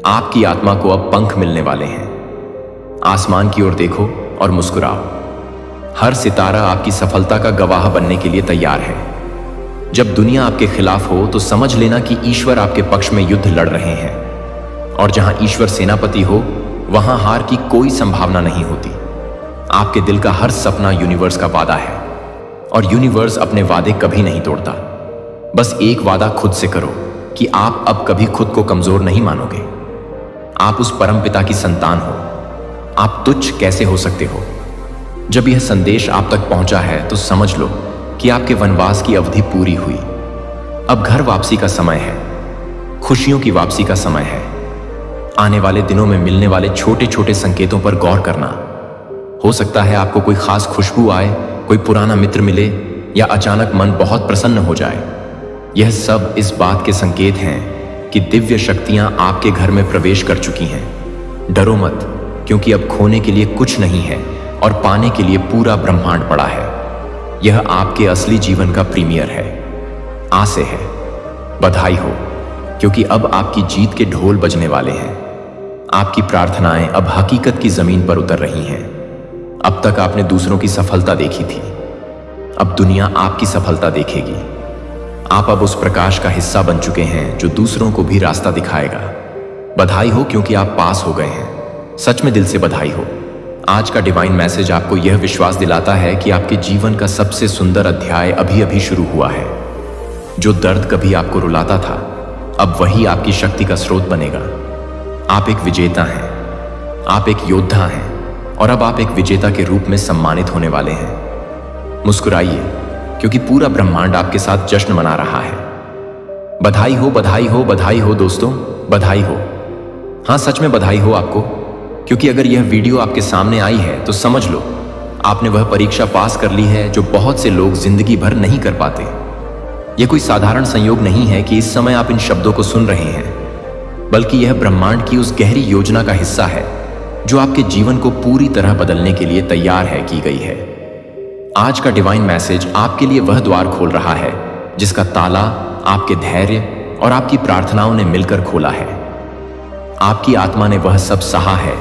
आपकी आत्मा को अब पंख मिलने वाले हैं। आसमान की ओर देखो और मुस्कुराओ। हर सितारा आपकी सफलता का गवाह बनने के लिए तैयार है। जब दुनिया आपके खिलाफ हो तो समझ लेना कि ईश्वर आपके पक्ष में युद्ध लड़ रहे हैं, और जहां ईश्वर सेनापति हो वहां हार की कोई संभावना नहीं होती। आपके दिल का हर सपना यूनिवर्स का वादा है और यूनिवर्स अपने वादे कभी नहीं तोड़ता। बस एक वादा खुद से करो कि आप अब कभी खुद को कमजोर नहीं मानोगे। आप उस परमपिता की संतान हो। आप तुच्छ कैसे हो सकते हो? जब यह संदेश आप तक पहुंचा है तो समझ लो कि आपके वनवास की अवधि पूरी हुई। अब घर वापसी का समय है, खुशियों की वापसी का समय है। आने वाले दिनों में मिलने वाले छोटे छोटे संकेतों पर गौर करना। हो सकता है आपको कोई खास खुशबू आए, कोई पुराना मित्र मिले या अचानक मन बहुत प्रसन्न हो जाए। यह सब इस बात के संकेत हैं कि दिव्य शक्तियां आपके घर में प्रवेश कर चुकी हैं। डरो मत, क्योंकि अब खोने के लिए कुछ नहीं है और पाने के लिए पूरा ब्रह्मांड पड़ा है। यह आपके असली जीवन का प्रीमियर है। आज से है। बधाई हो, क्योंकि अब आपकी जीत के ढोल बजने वाले हैं। आपकी प्रार्थनाएं अब हकीकत की जमीन पर उतर रही हैं। अब तक आपने दूसरों की सफलता देखी थी, अब दुनिया आपकी सफलता देखेगी। आप अब उस प्रकाश का हिस्सा बन चुके हैं जो दूसरों को भी रास्ता दिखाएगा। बधाई हो, क्योंकि आप पास हो गए हैं। सच में दिल से बधाई हो। आज का डिवाइन मैसेज आपको यह विश्वास दिलाता है कि आपके जीवन का सबसे सुंदर अध्याय अभी अभी शुरू हुआ है। जो दर्द कभी आपको रुलाता था, अब वही आपकी शक्ति का स्रोत बनेगा। आप एक विजेता हैं, आप एक योद्धा हैं और अब आप एक विजेता के रूप में सम्मानित होने वाले हैं। मुस्कुराइए, क्योंकि पूरा ब्रह्मांड आपके साथ जश्न मना रहा है। बधाई हो, बधाई हो, बधाई हो दोस्तों, बधाई हो। हाँ, सच में बधाई हो आपको, क्योंकि अगर यह वीडियो आपके सामने आई है तो समझ लो आपने वह परीक्षा पास कर ली है जो बहुत से लोग जिंदगी भर नहीं कर पाते। यह कोई साधारण संयोग नहीं है कि इस समय आप इन शब्दों को सुन रहे हैं, बल्कि यह ब्रह्मांड की उस गहरी योजना का हिस्सा है जो आपके जीवन को पूरी तरह बदलने के लिए तैयार है की गई है। आज का डिवाइन मैसेज आपके लिए वह द्वार खोल रहा है जिसका ताला आपके धैर्य और आपकी प्रार्थनाओं ने मिलकर खोला है। आपकी आत्मा ने वह सब सहा है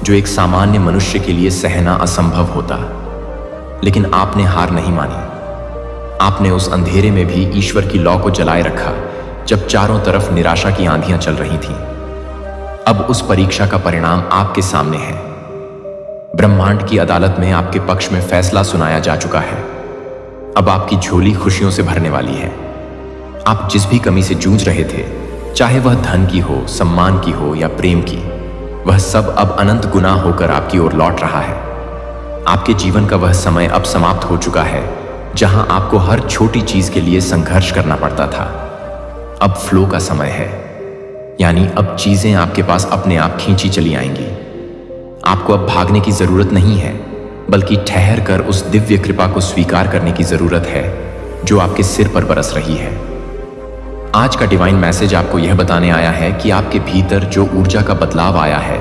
जो एक सामान्य मनुष्य के लिए सहना असंभव होता, लेकिन आपने हार नहीं मानी। आपने उस अंधेरे में भी ईश्वर की लौ को जलाए रखा जब चारों तरफ निराशा की आंधियां चल रही थीं। अब उस परीक्षा का परिणाम आपके सामने है। ब्रह्मांड की अदालत में आपके पक्ष में फैसला सुनाया जा चुका है। अब आपकी झोली खुशियों से भरने वाली है। आप जिस भी कमी से जूझ रहे थे, चाहे वह धन की हो, सम्मान की हो या प्रेम की, वह सब अब अनंत गुना होकर आपकी ओर लौट रहा है। आपके जीवन का वह समय अब समाप्त हो चुका है जहां आपको हर छोटी चीज के लिए संघर्ष करना पड़ता था। अब फ्लो का समय है, यानी अब चीजें आपके पास अपने आप खींची चली आएंगी। आपको अब भागने की जरूरत नहीं है, बल्कि ठहर कर उस दिव्य कृपा को स्वीकार करने की जरूरत है जो आपके सिर पर बरस रही है। आज का डिवाइन मैसेज आपको यह बताने आया है कि आपके भीतर जो ऊर्जा का बदलाव आया है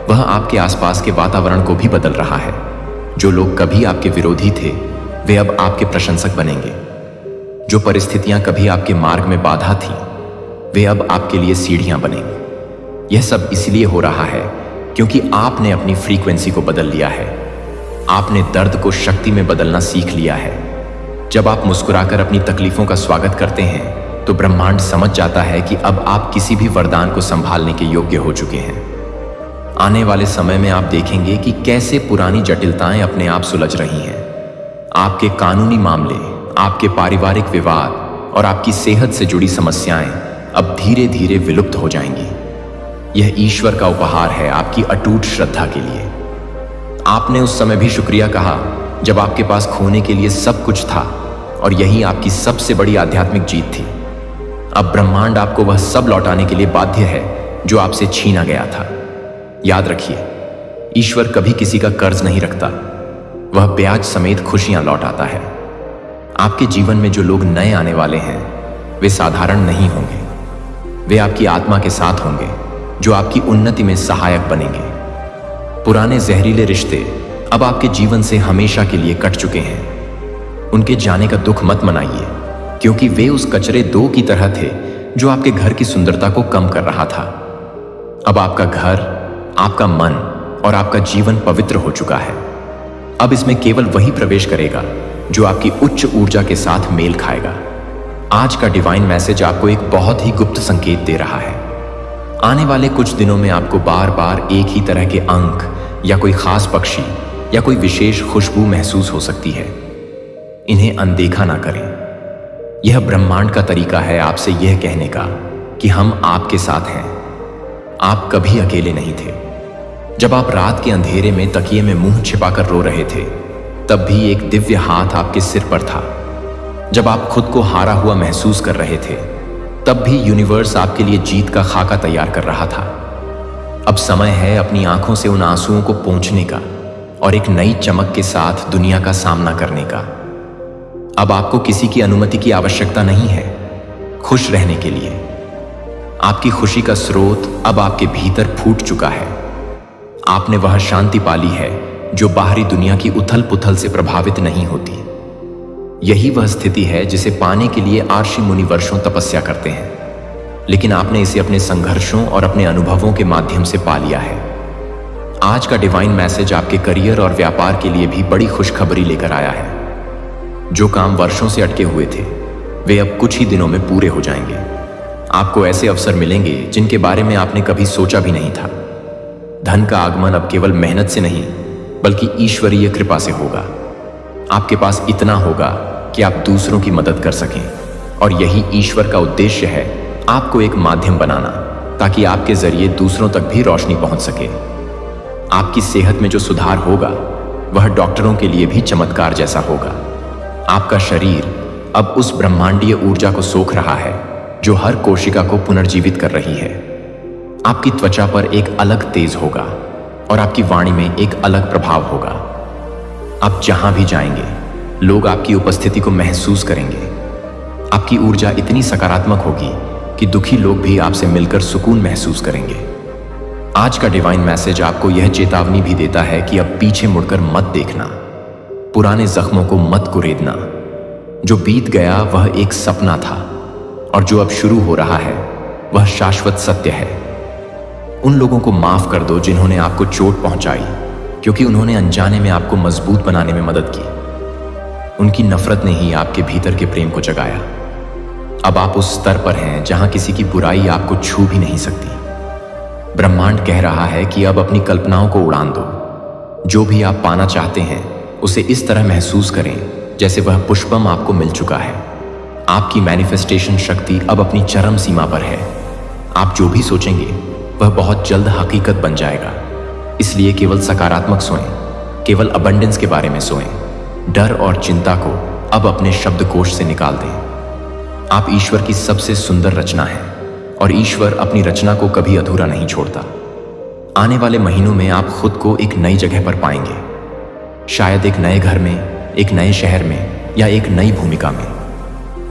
वह आपके आसपास के वातावरण को भी बदल रहा है। जो लोग कभी आपके विरोधी थे वे अब आपके प्रशंसक बनेंगे। जो परिस्थितियां कभी आपके मार्ग में बाधा थी वे अब आपके लिए सीढ़ियां बनेंगी। यह सब इसलिए हो रहा है क्योंकि आपने अपनी फ्रीक्वेंसी को बदल लिया है। आपने दर्द को शक्ति में बदलना सीख लिया है। जब आप मुस्कुराकर अपनी तकलीफों का स्वागत करते हैं तो ब्रह्मांड समझ जाता है कि अब आप किसी भी वरदान को संभालने के योग्य हो चुके हैं। आने वाले समय में आप देखेंगे कि कैसे पुरानी जटिलताएं अपने आप सुलझ रही हैं। आपके कानूनी मामले, आपके पारिवारिक विवाद और आपकी सेहत से जुड़ी समस्याएं अब धीरे धीरे विलुप्त हो जाएंगी। यह ईश्वर का उपहार है आपकी अटूट श्रद्धा के लिए। आपने उस समय भी शुक्रिया कहा जब आपके पास खोने के लिए सब कुछ था, और यही आपकी सबसे बड़ी आध्यात्मिक जीत थी। अब ब्रह्मांड आपको वह सब लौटाने के लिए बाध्य है जो आपसे छीना गया था। याद रखिए, ईश्वर कभी किसी का कर्ज नहीं रखता, वह ब्याज समेत खुशियां लौटाता है। आपके जीवन में जो लोग नए आने वाले हैं वे साधारण नहीं होंगे, वे आपकी आत्मा के साथ होंगे जो आपकी उन्नति में सहायक बनेंगे। पुराने जहरीले रिश्ते अब आपके जीवन से हमेशा के लिए कट चुके हैं। उनके जाने का दुख मत मनाइए, क्योंकि वे उस कचरे दो की तरह थे जो आपके घर की सुंदरता को कम कर रहा था। अब आपका घर, आपका मन और आपका जीवन पवित्र हो चुका है। अब इसमें केवल वही प्रवेश करेगा जो आपकी उच्च ऊर्जा के साथ मेल खाएगा। आज का डिवाइन मैसेज आपको एक बहुत ही गुप्त संकेत दे रहा है। आने वाले कुछ दिनों में आपको बार बार एक ही तरह के अंक या कोई खास पक्षी या कोई विशेष खुशबू महसूस हो सकती है। इन्हें अनदेखा ना करें। यह ब्रह्मांड का तरीका है आपसे यह कहने का कि हम आपके साथ हैं। आप कभी अकेले नहीं थे। जब आप रात के अंधेरे में तकिए में मुंह छिपाकर रो रहे थे, तब भी एक दिव्य हाथ आपके सिर पर था। जब आप खुद को हारा हुआ महसूस कर रहे थे, तब भी यूनिवर्स आपके लिए जीत का खाका तैयार कर रहा था। अब समय है अपनी आंखों से उन आंसुओं को पोंछने का और एक नई चमक के साथ दुनिया का सामना करने का। अब आपको किसी की अनुमति की आवश्यकता नहीं है खुश रहने के लिए। आपकी खुशी का स्रोत अब आपके भीतर फूट चुका है। आपने वह शांति पाली है जो बाहरी दुनिया की उथल पुथल से प्रभावित नहीं होती। यही वह स्थिति है जिसे पाने के लिए आर्षि मुनि वर्षों तपस्या करते हैं, लेकिन आपने इसे अपने संघर्षों और अपने अनुभवों के माध्यम से पा लिया है। आज का डिवाइन मैसेज आपके करियर और व्यापार के लिए भी बड़ी खुशखबरी लेकर आया है। जो काम वर्षों से अटके हुए थे वे अब कुछ ही दिनों में पूरे हो जाएंगे। आपको ऐसे अवसर मिलेंगे जिनके बारे में आपने कभी सोचा भी नहीं था। धन का आगमन अब केवल मेहनत से नहीं बल्कि ईश्वरीय कृपा से होगा। आपके पास इतना होगा कि आप दूसरों की मदद कर सकें, और यही ईश्वर का उद्देश्य है, आपको एक माध्यम बनाना ताकि आपके जरिए दूसरों तक भी रोशनी पहुंच सके। आपकी सेहत में जो सुधार होगा वह डॉक्टरों के लिए भी चमत्कार जैसा होगा। आपका शरीर अब उस ब्रह्मांडीय ऊर्जा को सोख रहा है जो हर कोशिका को पुनर्जीवित कर रही है। आपकी त्वचा पर एक अलग तेज होगा और आपकी वाणी में एक अलग प्रभाव होगा। आप जहां भी जाएंगे लोग आपकी उपस्थिति को महसूस करेंगे। आपकी ऊर्जा इतनी सकारात्मक होगी कि दुखी लोग भी आपसे मिलकर सुकून महसूस करेंगे। आज का डिवाइन मैसेज आपको यह चेतावनी भी देता है कि अब पीछे मुड़कर मत देखना, पुराने जख्मों को मत कुरेदना। जो बीत गया वह एक सपना था, और जो अब शुरू हो रहा है वह शाश्वत सत्य है। उन लोगों को माफ कर दो जिन्होंने आपको चोट पहुंचाई, क्योंकि उन्होंने अनजाने में आपको मजबूत बनाने में मदद की। उनकी नफरत ने ही आपके भीतर के प्रेम को जगाया। अब आप उस स्तर पर हैं जहां किसी की बुराई आपको छू भी नहीं सकती। ब्रह्मांड कह रहा है कि अब अपनी कल्पनाओं को उड़ान दो। जो भी आप पाना चाहते हैं उसे इस तरह महसूस करें जैसे वह पुष्पम आपको मिल चुका है। आपकी मैनिफेस्टेशन शक्ति अब अपनी चरम सीमा पर है। आप जो भी सोचेंगे वह बहुत जल्द हकीकत बन जाएगा। इसलिए केवल सकारात्मक सोएं, केवल अबंडेंस के बारे में सोएं। डर और चिंता को अब अपने शब्दकोश से निकाल दें। आप ईश्वर की सबसे सुंदर रचना हैं, और ईश्वर अपनी रचना को कभी अधूरा नहीं छोड़ता। आने वाले महीनों में आप खुद को एक नई जगह पर पाएंगे, शायद एक नए घर में, एक नए शहर में या एक नई भूमिका में।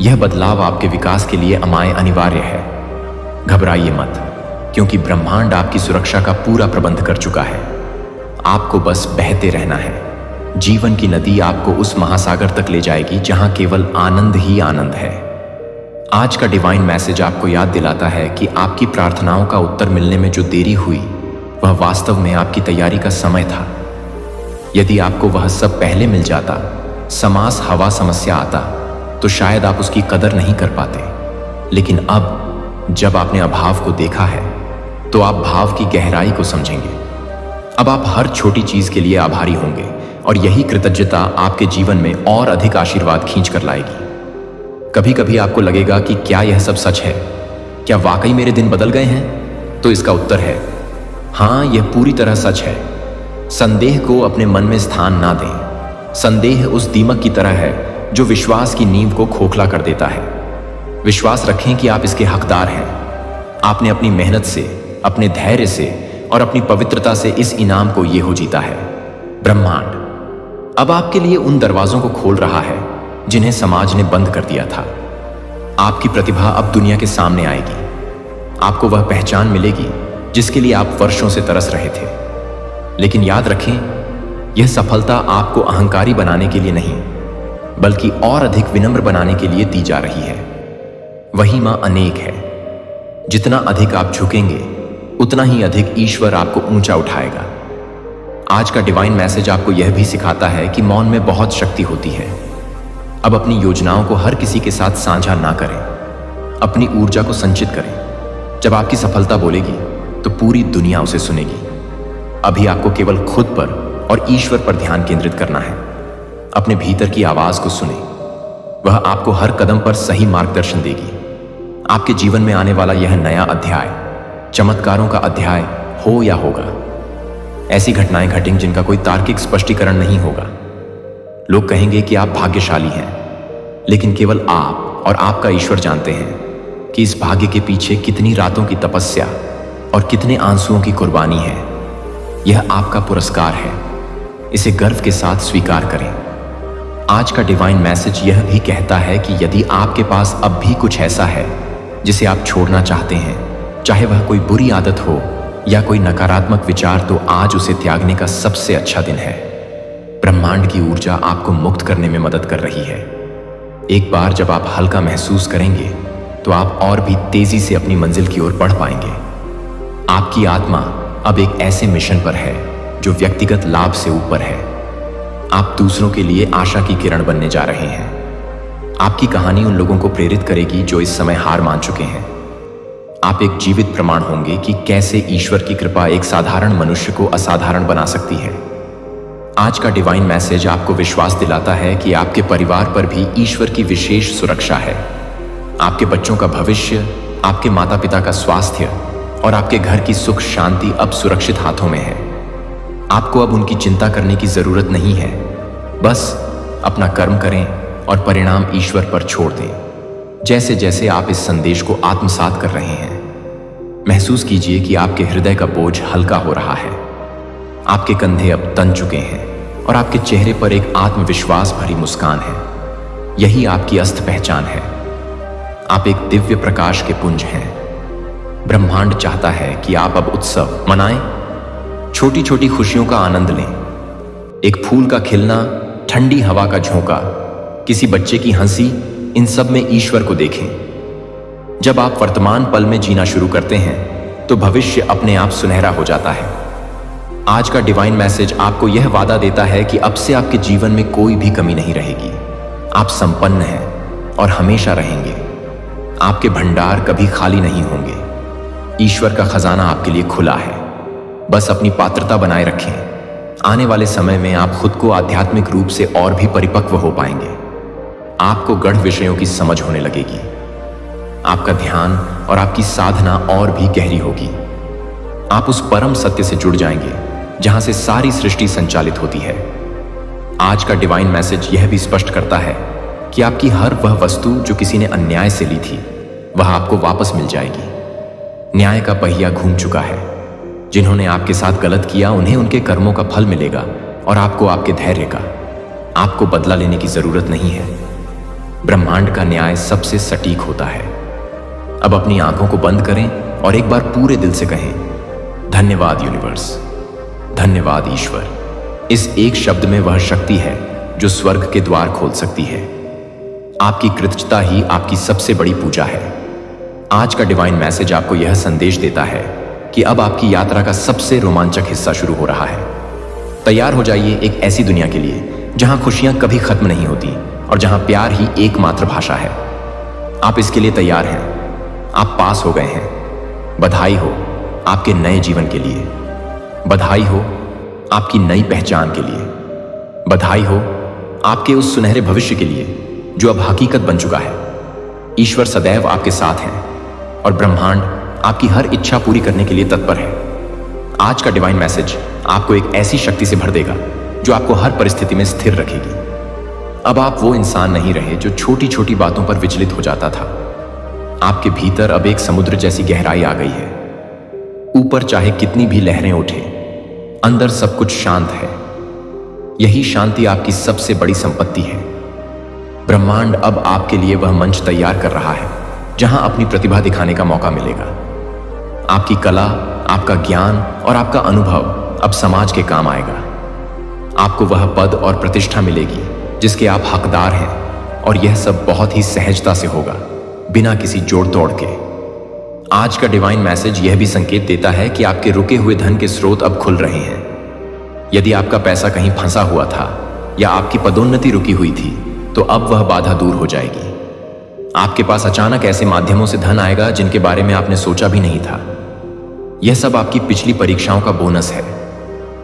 यह बदलाव आपके विकास के लिए अमाय अनिवार्य है। घबराइए मत, क्योंकि ब्रह्मांड आपकी सुरक्षा का पूरा प्रबंध कर चुका है। आपको बस बहते रहना है। जीवन की नदी आपको उस महासागर तक ले जाएगी जहां केवल आनंद ही आनंद है। आज का डिवाइन मैसेज आपको याद दिलाता है कि आपकी प्रार्थनाओं का उत्तर मिलने में जो देरी हुई वह वास्तव में आपकी तैयारी का समय था। यदि आपको वह सब पहले मिल जाता, समास हवा समस्या आता, तो शायद आप उसकी कदर नहीं कर पाते। लेकिन अब जब आपने अभाव को देखा है तो आप भाव की गहराई को समझेंगे। अब आप हर छोटी चीज के लिए आभारी होंगे, और यही कृतज्ञता आपके जीवन में और अधिक आशीर्वाद खींच कर लाएगी। कभी कभी आपको लगेगा कि क्या यह सब सच है? क्या वाकई मेरे दिन बदल गए हैं? तो इसका उत्तर है हाँ, यह पूरी तरह सच है। संदेह को अपने मन में स्थान ना दें। संदेह उस दीमक की तरह है जो विश्वास की नींव को खोखला कर देता है। विश्वास रखें कि आप इसके हकदार हैं। आपने अपनी मेहनत से, अपने धैर्य से और अपनी पवित्रता से इस इनाम को ये हो जीता है। ब्रह्मांड अब आपके लिए उन दरवाजों को खोल रहा है जिन्हें समाज ने बंद कर दिया था। आपकी प्रतिभा अब दुनिया के सामने आएगी। आपको वह पहचान मिलेगी जिसके लिए आप वर्षों से तरस रहे थे। लेकिन याद रखें, यह सफलता आपको अहंकारी बनाने के लिए नहीं, बल्कि और अधिक विनम्र बनाने के लिए दी जा रही है। वही मां अनेक है। जितना अधिक आप झुकेंगे, उतना ही अधिक ईश्वर आपको ऊंचा उठाएगा। आज का डिवाइन मैसेज आपको यह भी सिखाता है कि मौन में बहुत शक्ति होती है। अब अपनी योजनाओं को हर किसी के साथ साझा ना करें। अपनी ऊर्जा को संचित करें। जब आपकी सफलता बोलेगी तो पूरी दुनिया उसे सुनेगी। अभी आपको केवल खुद पर और ईश्वर पर ध्यान केंद्रित करना है। अपने भीतर की आवाज को सुने। वह आपको हर कदम पर सही मार्गदर्शन देगी। आपके जीवन में आने वाला यह नया अध्याय चमत्कारों का अध्याय हो या होगा। ऐसी घटनाएं घटेंगी जिनका कोई तार्किक स्पष्टीकरण नहीं होगा। लोग कहेंगे कि आप भाग्यशाली हैं, लेकिन केवल आप और आपका ईश्वर जानते हैं कि इस भाग्य के पीछे कितनी रातों की तपस्या और कितने आंसुओं की कुर्बानी है। यह आपका पुरस्कार है। इसे गर्व के साथ स्वीकार करें। आज का डिवाइन मैसेज यह भी कहता है कि यदि आपके पास अब भी कुछ ऐसा है जिसे आप छोड़ना चाहते हैं, चाहे वह कोई बुरी आदत हो या कोई नकारात्मक विचार, तो आज उसे त्यागने का सबसे अच्छा दिन है। ब्रह्मांड की ऊर्जा आपको मुक्त करने में मदद कर रही है। एक बार जब आप हल्का महसूस करेंगे तो आप और भी तेजी से अपनी मंजिल की ओर बढ़ पाएंगे। आपकी आत्मा अब एक ऐसे मिशन पर है जो व्यक्तिगत लाभ से ऊपर है। आप दूसरों के लिए आशा की किरण बनने जा रहे हैं। आपकी कहानी उन लोगों को प्रेरित करेगी जो इस समय हार मान चुके हैं। आप एक जीवित प्रमाण होंगे कि कैसे ईश्वर की कृपा एक साधारण मनुष्य को असाधारण बना सकती है। आज का डिवाइन मैसेज आपको विश्वास दिलाता है कि आपके परिवार पर भी ईश्वर की विशेष सुरक्षा है। आपके बच्चों का भविष्य, आपके माता पिता का स्वास्थ्य और आपके घर की सुख शांति अब सुरक्षित हाथों में है। आपको अब उनकी चिंता करने की जरूरत नहीं है। बस अपना कर्म करें और परिणाम ईश्वर पर छोड़ दें। जैसे जैसे आप इस संदेश को आत्मसात कर रहे हैं, महसूस कीजिए कि आपके हृदय का बोझ हल्का हो रहा है। आपके कंधे अब तन चुके हैं और आपके चेहरे पर एक आत्मविश्वास भरी मुस्कान है। यही आपकी अस्त पहचान है। आप एक दिव्य प्रकाश के पुंज हैं। ब्रह्मांड चाहता है कि आप अब उत्सव मनाएं, छोटी छोटी खुशियों का आनंद लें। एक फूल का खिलना, ठंडी हवा का झोंका, किसी बच्चे की हंसी, इन सब में ईश्वर को देखें। जब आप वर्तमान पल में जीना शुरू करते हैं तो भविष्य अपने आप सुनहरा हो जाता है। आज का डिवाइन मैसेज आपको यह वादा देता है कि अब से आपके जीवन में कोई भी कमी नहीं रहेगी। आप संपन्न हैं और हमेशा रहेंगे। आपके भंडार कभी खाली नहीं होंगे। ईश्वर का खजाना आपके लिए खुला है। बस अपनी पात्रता बनाए रखें। आने वाले समय में आप खुद को आध्यात्मिक रूप से और भी परिपक्व हो पाएंगे। आपको गढ़ विषयों की समझ होने लगेगी। आपका ध्यान और आपकी साधना और भी गहरी होगी। आप उस परम सत्य से जुड़ जाएंगे जहां से सारी सृष्टि संचालित होती है। आज का डिवाइन मैसेज यह भी स्पष्ट करता है कि आपकी हर वह वस्तु जो किसी ने अन्याय से ली थी, वह आपको वापस मिल जाएगी। न्याय का पहिया घूम चुका है। जिन्होंने आपके साथ गलत किया, उन्हें उनके कर्मों का फल मिलेगा और आपको आपके धैर्य का। आपको बदला लेने की जरूरत नहीं है। ब्रह्मांड का न्याय सबसे सटीक होता है। अब अपनी आंखों को बंद करें और एक बार पूरे दिल से कहें, धन्यवाद यूनिवर्स, धन्यवाद ईश्वर। इस एक शब्द में वह शक्ति है जो स्वर्ग के द्वार खोल सकती है। आपकी कृतज्ञता ही आपकी सबसे बड़ी पूजा है। आज का डिवाइन मैसेज आपको यह संदेश देता है कि अब आपकी यात्रा का सबसे रोमांचक हिस्सा शुरू हो रहा है। तैयार हो जाइए एक ऐसी दुनिया के लिए जहां खुशियां कभी खत्म नहीं होती और जहां प्यार ही एकमात्र भाषा है। आप इसके लिए तैयार हैं। आप पास हो गए हैं। बधाई हो आपके नए जीवन के लिए। बधाई हो आपकी नई पहचान के लिए। बधाई हो आपके उस सुनहरे भविष्य के लिए जो अब हकीकत बन चुका है। ईश्वर सदैव आपके साथ हैं और ब्रह्मांड आपकी हर इच्छा पूरी करने के लिए तत्पर है। आज का डिवाइन मैसेज आपको एक ऐसी शक्ति से भर देगा जो आपको हर परिस्थिति में स्थिर रखेगी। अब आप वो इंसान नहीं रहे जो छोटी छोटी बातों पर विचलित हो जाता था। आपके भीतर अब एक समुद्र जैसी गहराई आ गई है। ऊपर चाहे कितनी भी लहरें उठे, अंदर सब कुछ शांत है। यही शांति आपकी सबसे बड़ी संपत्ति है। ब्रह्मांड अब आपके लिए वह मंच तैयार कर रहा है जहां अपनी प्रतिभा दिखाने का मौका मिलेगा। आपकी कला, आपका ज्ञान और आपका अनुभव अब समाज के काम आएगा। आपको वह पद और प्रतिष्ठा मिलेगी जिसके आप हकदार हैं, और यह सब बहुत ही सहजता से होगा, बिना किसी जोड़ तोड़ के। आज का डिवाइन मैसेज यह भी संकेत देता है कि आपके रुके हुए धन के स्रोत अब खुल रहे हैं। यदि आपका पैसा कहीं फंसा हुआ था या आपकी पदोन्नति रुकी हुई थी, तो अब वह बाधा दूर हो जाएगी। आपके पास अचानक ऐसे माध्यमों से धन आएगा जिनके बारे में आपने सोचा भी नहीं था। यह सब आपकी पिछली परीक्षाओं का बोनस है।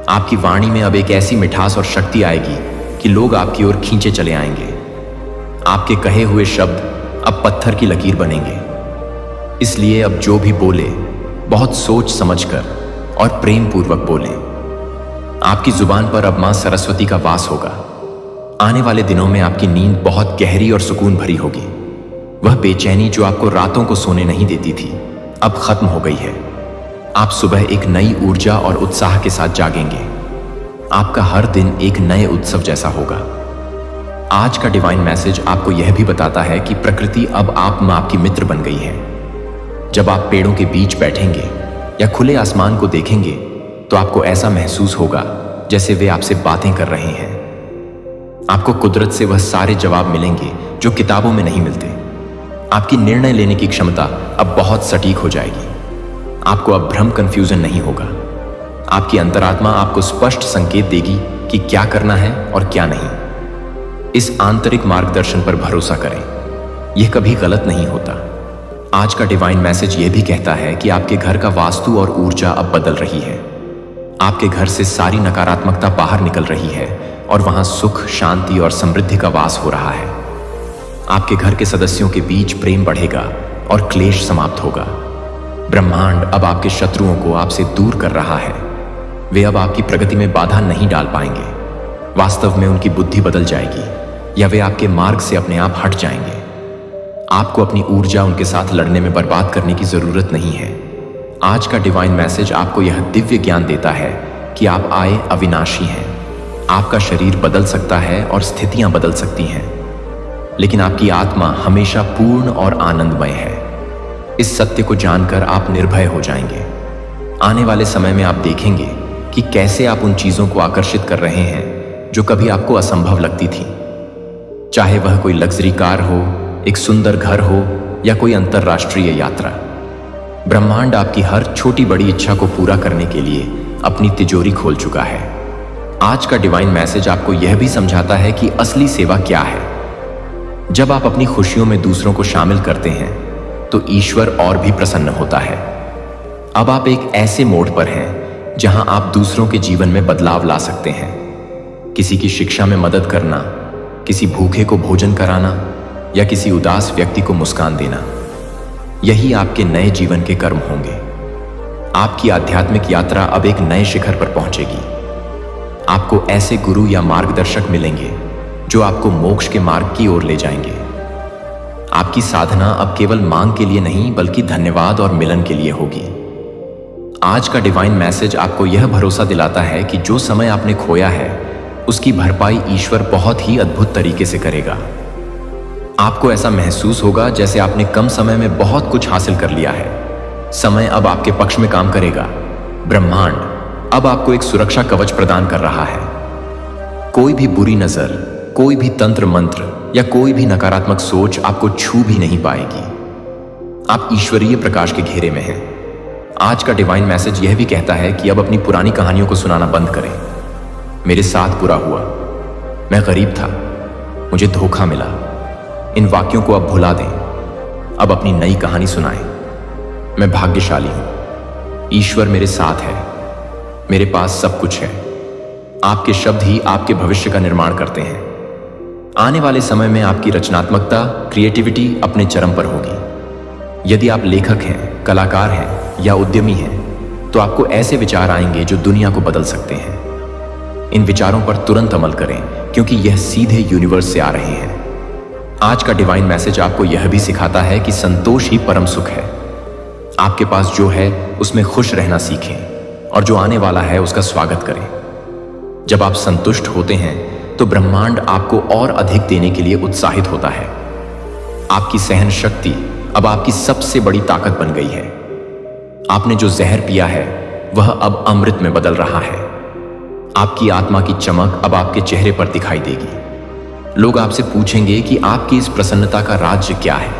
आपकी वाणी में अब एक ऐसी मिठास और शक्ति आएगी कि लोग आपकी ओर खींचे चले आएंगे। आपके कहे हुए शब्द अब पत्थर की लकीर बनेंगे। इसलिए अब जो भी बोले बहुत सोच समझकर और प्रेम पूर्वक बोलें। आपकी जुबान पर अब मां सरस्वती का वास होगा। आने वाले दिनों में आपकी नींद बहुत गहरी और सुकून भरी होगी। वह बेचैनी जो आपको रातों को सोने नहीं देती थी, अब खत्म हो गई है। आप सुबह एक नई ऊर्जा और उत्साह के साथ जागेंगे। आपका हर दिन एक नए उत्सव जैसा होगा। आज का डिवाइन मैसेज आपको यह भी बताता है कि प्रकृति अब आप में आपकी मित्र बन गई है। जब आप पेड़ों के बीच बैठेंगे या खुले आसमान को देखेंगे, तो आपको ऐसा महसूस होगा जैसे वे आपसे बातें कर रहे हैं। आपको कुदरत से वह सारे जवाब मिलेंगे जो किताबों में नहीं मिलते। आपकी निर्णय लेने की क्षमता अब बहुत सटीक हो जाएगी। आपको अब भ्रम, कंफ्यूजन नहीं होगा। आपकी अंतरात्मा आपको स्पष्ट संकेत देगी कि क्या करना है और क्या नहीं। इस आंतरिक मार्गदर्शन पर भरोसा करें, यह कभी गलत नहीं होता। आज का डिवाइन मैसेज यह भी कहता है कि आपके घर का वास्तु और ऊर्जा अब बदल रही है। आपके घर से सारी नकारात्मकता बाहर निकल रही है और वहां सुख, शांति और समृद्धि का वास हो रहा है। आपके घर के सदस्यों के बीच प्रेम बढ़ेगा और क्लेश समाप्त होगा। ब्रह्मांड अब आपके शत्रुओं को आपसे दूर कर रहा है। वे अब आपकी प्रगति में बाधा नहीं डाल पाएंगे। वास्तव में उनकी बुद्धि बदल जाएगी या वे आपके मार्ग से अपने आप हट जाएंगे। आपको अपनी ऊर्जा उनके साथ लड़ने में बर्बाद करने की जरूरत नहीं है। आज का डिवाइन मैसेज आपको यह दिव्य ज्ञान देता है कि आप आए अविनाशी हैं। आपका शरीर बदल सकता है और स्थितियां बदल सकती हैं, लेकिन आपकी आत्मा हमेशा पूर्ण और आनंदमय है। इस सत्य को जानकर आप निर्भय हो जाएंगे। आने वाले समय में आप देखेंगे कि कैसे आप उन चीजों को आकर्षित कर रहे हैं जो कभी आपको असंभव लगती थी। चाहे वह कोई लग्जरी कार हो, एक सुंदर घर हो या कोई अंतरराष्ट्रीय यात्रा। ब्रह्मांड आपकी हर छोटी बड़ी इच्छा को पूरा करने के लिए अपनी तिजोरी खोल चुका है। आज का डिवाइन मैसेज आपको यह भी समझाता है कि असली सेवा क्या है। जब आप अपनी खुशियों में दूसरों को शामिल करते हैं, तो ईश्वर और भी प्रसन्न होता है। अब आप एक ऐसे मोड़ पर हैं जहां आप दूसरों के जीवन में बदलाव ला सकते हैं। किसी की शिक्षा में मदद करना, किसी भूखे को भोजन कराना या किसी उदास व्यक्ति को मुस्कान देना, यही आपके नए जीवन के कर्म होंगे। आपकी आध्यात्मिक यात्रा अब एक नए शिखर पर पहुंचेगी। आपको ऐसे गुरु या मार्गदर्शक मिलेंगे जो आपको मोक्ष के मार्ग की ओर ले जाएंगे। आपकी साधना अब केवल मांग के लिए नहीं, बल्कि धन्यवाद और मिलन के लिए होगी। आज का डिवाइन मैसेज आपको यह भरोसा दिलाता है कि जो समय आपने खोया है, उसकी भरपाई ईश्वर बहुत ही अद्भुत तरीके से करेगा। आपको ऐसा महसूस होगा जैसे आपने कम समय में बहुत कुछ हासिल कर लिया है। समय अब आपके पक्ष में काम करेगा। ब्रह्मांड अब आपको एक सुरक्षा कवच प्रदान कर रहा है। कोई भी बुरी नजर, कोई भी तंत्र मंत्र या कोई भी नकारात्मक सोच आपको छू भी नहीं पाएगी। आप ईश्वरीय प्रकाश के घेरे में हैं। आज का डिवाइन मैसेज यह भी कहता है कि अब अपनी पुरानी कहानियों को सुनाना बंद करें। मेरे साथ बुरा हुआ, मैं गरीब था, मुझे धोखा मिला, इन वाक्यों को अब भुला दें। अब अपनी नई कहानी सुनाएं। मैं भाग्यशाली हूं, ईश्वर मेरे साथ है, मेरे पास सब कुछ है, आपके शब्द ही आपके भविष्य का निर्माण करते हैं। आने वाले समय में आपकी रचनात्मकता, क्रिएटिविटी अपने चरम पर होगी। यदि आप लेखक हैं, कलाकार हैं या उद्यमी हैं, तो आपको ऐसे विचार आएंगे जो दुनिया को बदल सकते हैं। इन विचारों पर तुरंत अमल करें, क्योंकि यह सीधे यूनिवर्स से आ रहे हैं। आज का डिवाइन मैसेज आपको यह भी सिखाता है कि संतोष ही परम सुख है। आपके पास जो है उसमें खुश रहना सीखें और जो आने वाला है उसका स्वागत करें। जब आप संतुष्ट होते हैं तो ब्रह्मांड आपको और अधिक देने के लिए उत्साहित होता है। आपकी सहन शक्ति अब आपकी सबसे बड़ी ताकत बन गई है। आपने जो जहर पिया है वह अब अमृत में बदल रहा है। आपकी आत्मा की चमक अब आपके चेहरे पर दिखाई देगी। लोग आपसे पूछेंगे कि आपकी इस प्रसन्नता का राज्य क्या है।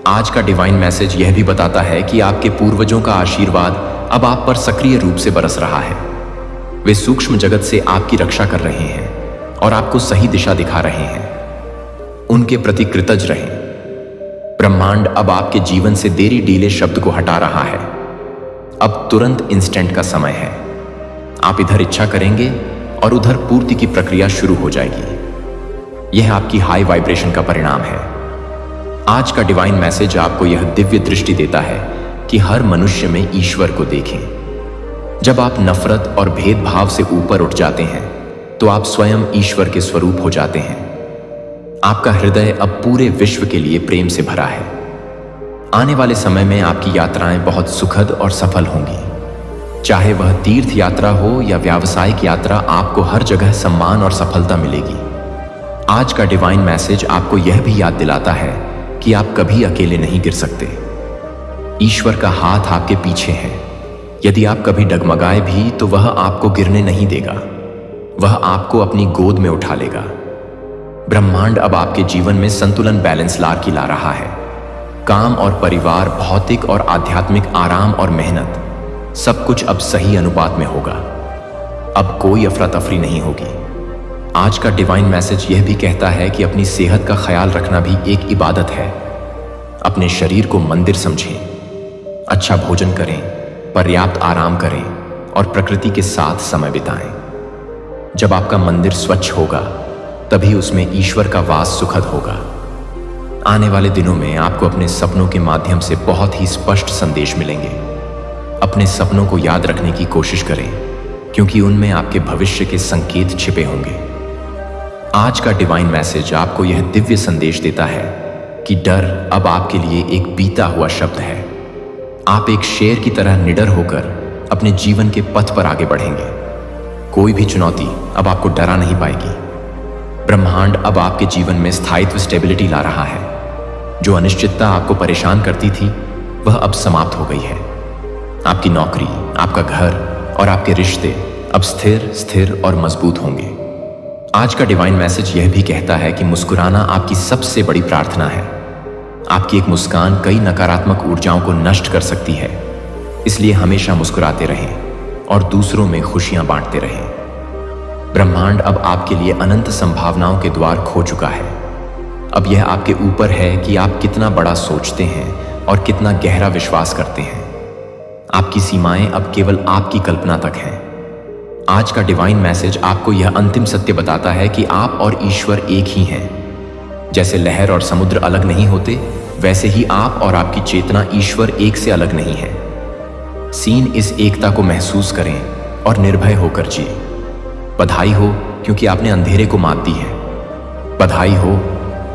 आज का डिवाइन मैसेज यह भी बताता है कि आपके पूर्वजों का आशीर्वाद अब आप पर सक्रिय रूप से बरस रहा है। वे सूक्ष्म जगत से आपकी रक्षा कर रहे हैं और आपको सही दिशा दिखा रहे हैं। उनके प्रति कृतज्ञ रहें। ब्रह्मांड अब आपके जीवन से देरी डीले शब्द को हटा रहा है। अब तुरंत इंस्टेंट का समय है। आप इधर इच्छा करेंगे और उधर पूर्ति की प्रक्रिया शुरू हो जाएगी। यह आपकी हाई वाइब्रेशन का परिणाम है। आज का डिवाइन मैसेज आपको यह दिव्य दृष्टि देता है कि हर मनुष्य में ईश्वर को देखें। जब आप नफरत और भेदभाव से ऊपर उठ जाते हैं तो आप स्वयं ईश्वर के स्वरूप हो जाते हैं। आपका हृदय अब पूरे विश्व के लिए प्रेम से भरा है। आने वाले समय में आपकी यात्राएं बहुत सुखद और सफल होंगी। चाहे वह तीर्थ यात्रा हो या व्यावसायिक यात्रा, आपको हर जगह सम्मान और सफलता मिलेगी। आज का डिवाइन मैसेज आपको यह भी याद दिलाता है कि आप कभी अकेले नहीं गिर सकते। ईश्वर का हाथ आपके पीछे है। यदि आप कभी डगमगाए भी तो वह आपको गिरने नहीं देगा। वह आपको अपनी गोद में उठा लेगा। ब्रह्मांड अब आपके जीवन में संतुलन, बैलेंस ला रहा है। काम और परिवार, भौतिक और आध्यात्मिक आराम और मेहनत, सब कुछ अब सही अनुपात में होगा। अब कोई अफरा तफरी नहीं होगी। आज का डिवाइन मैसेज यह भी कहता है कि अपनी सेहत का ख्याल रखना भी एक इबादत है। अपने शरीर को मंदिर समझें। अच्छा भोजन करें, पर्याप्त आराम करें और प्रकृति के साथ समय बिताएं। जब आपका मंदिर स्वच्छ होगा तभी उसमें ईश्वर का वास सुखद होगा। आने वाले दिनों में आपको अपने सपनों के माध्यम से बहुत ही स्पष्ट संदेश मिलेंगे। अपने सपनों को याद रखने की कोशिश करें, क्योंकि उनमें आपके भविष्य के संकेत छिपे होंगे। आज का डिवाइन मैसेज आपको यह दिव्य संदेश देता है कि डर अब आपके लिए एक बीता हुआ शब्द है। आप एक शेर की तरह निडर होकर अपने जीवन के पथ पर आगे बढ़ेंगे। कोई भी चुनौती अब आपको डरा नहीं पाएगी। ब्रह्मांड अब आपके जीवन में स्थायित्व, स्टेबिलिटी ला रहा है। जो अनिश्चितता आपको परेशान करती थी वह अब समाप्त हो गई है। आपकी नौकरी, आपका घर और आपके रिश्ते अब स्थिर और मजबूत होंगे। आज का डिवाइन मैसेज यह भी कहता है कि मुस्कुराना आपकी सबसे बड़ी प्रार्थना है। आपकी एक मुस्कान कई नकारात्मक ऊर्जाओं को नष्ट कर सकती है। इसलिए हमेशा मुस्कुराते रहें और दूसरों में खुशियां बांटते रहें। ब्रह्मांड अब आपके लिए अनंत संभावनाओं के द्वार खो चुका है। अब यह आपके ऊपर है कि आप कितना बड़ा सोचते हैं और कितना गहरा विश्वास करते हैं। आपकी सीमाएं अब केवल आपकी कल्पना तक हैं। आज का डिवाइन मैसेज आपको यह अंतिम सत्य बताता है कि आप और ईश्वर एक ही हैं। जैसे लहर और समुद्र अलग नहीं होते, वैसे ही आप और आपकी चेतना, ईश्वर, एक से अलग नहीं है। सीन इस एकता को महसूस करें और निर्भय होकर जिए। बधाई हो क्योंकि आपने अंधेरे को मात दी है। बधाई हो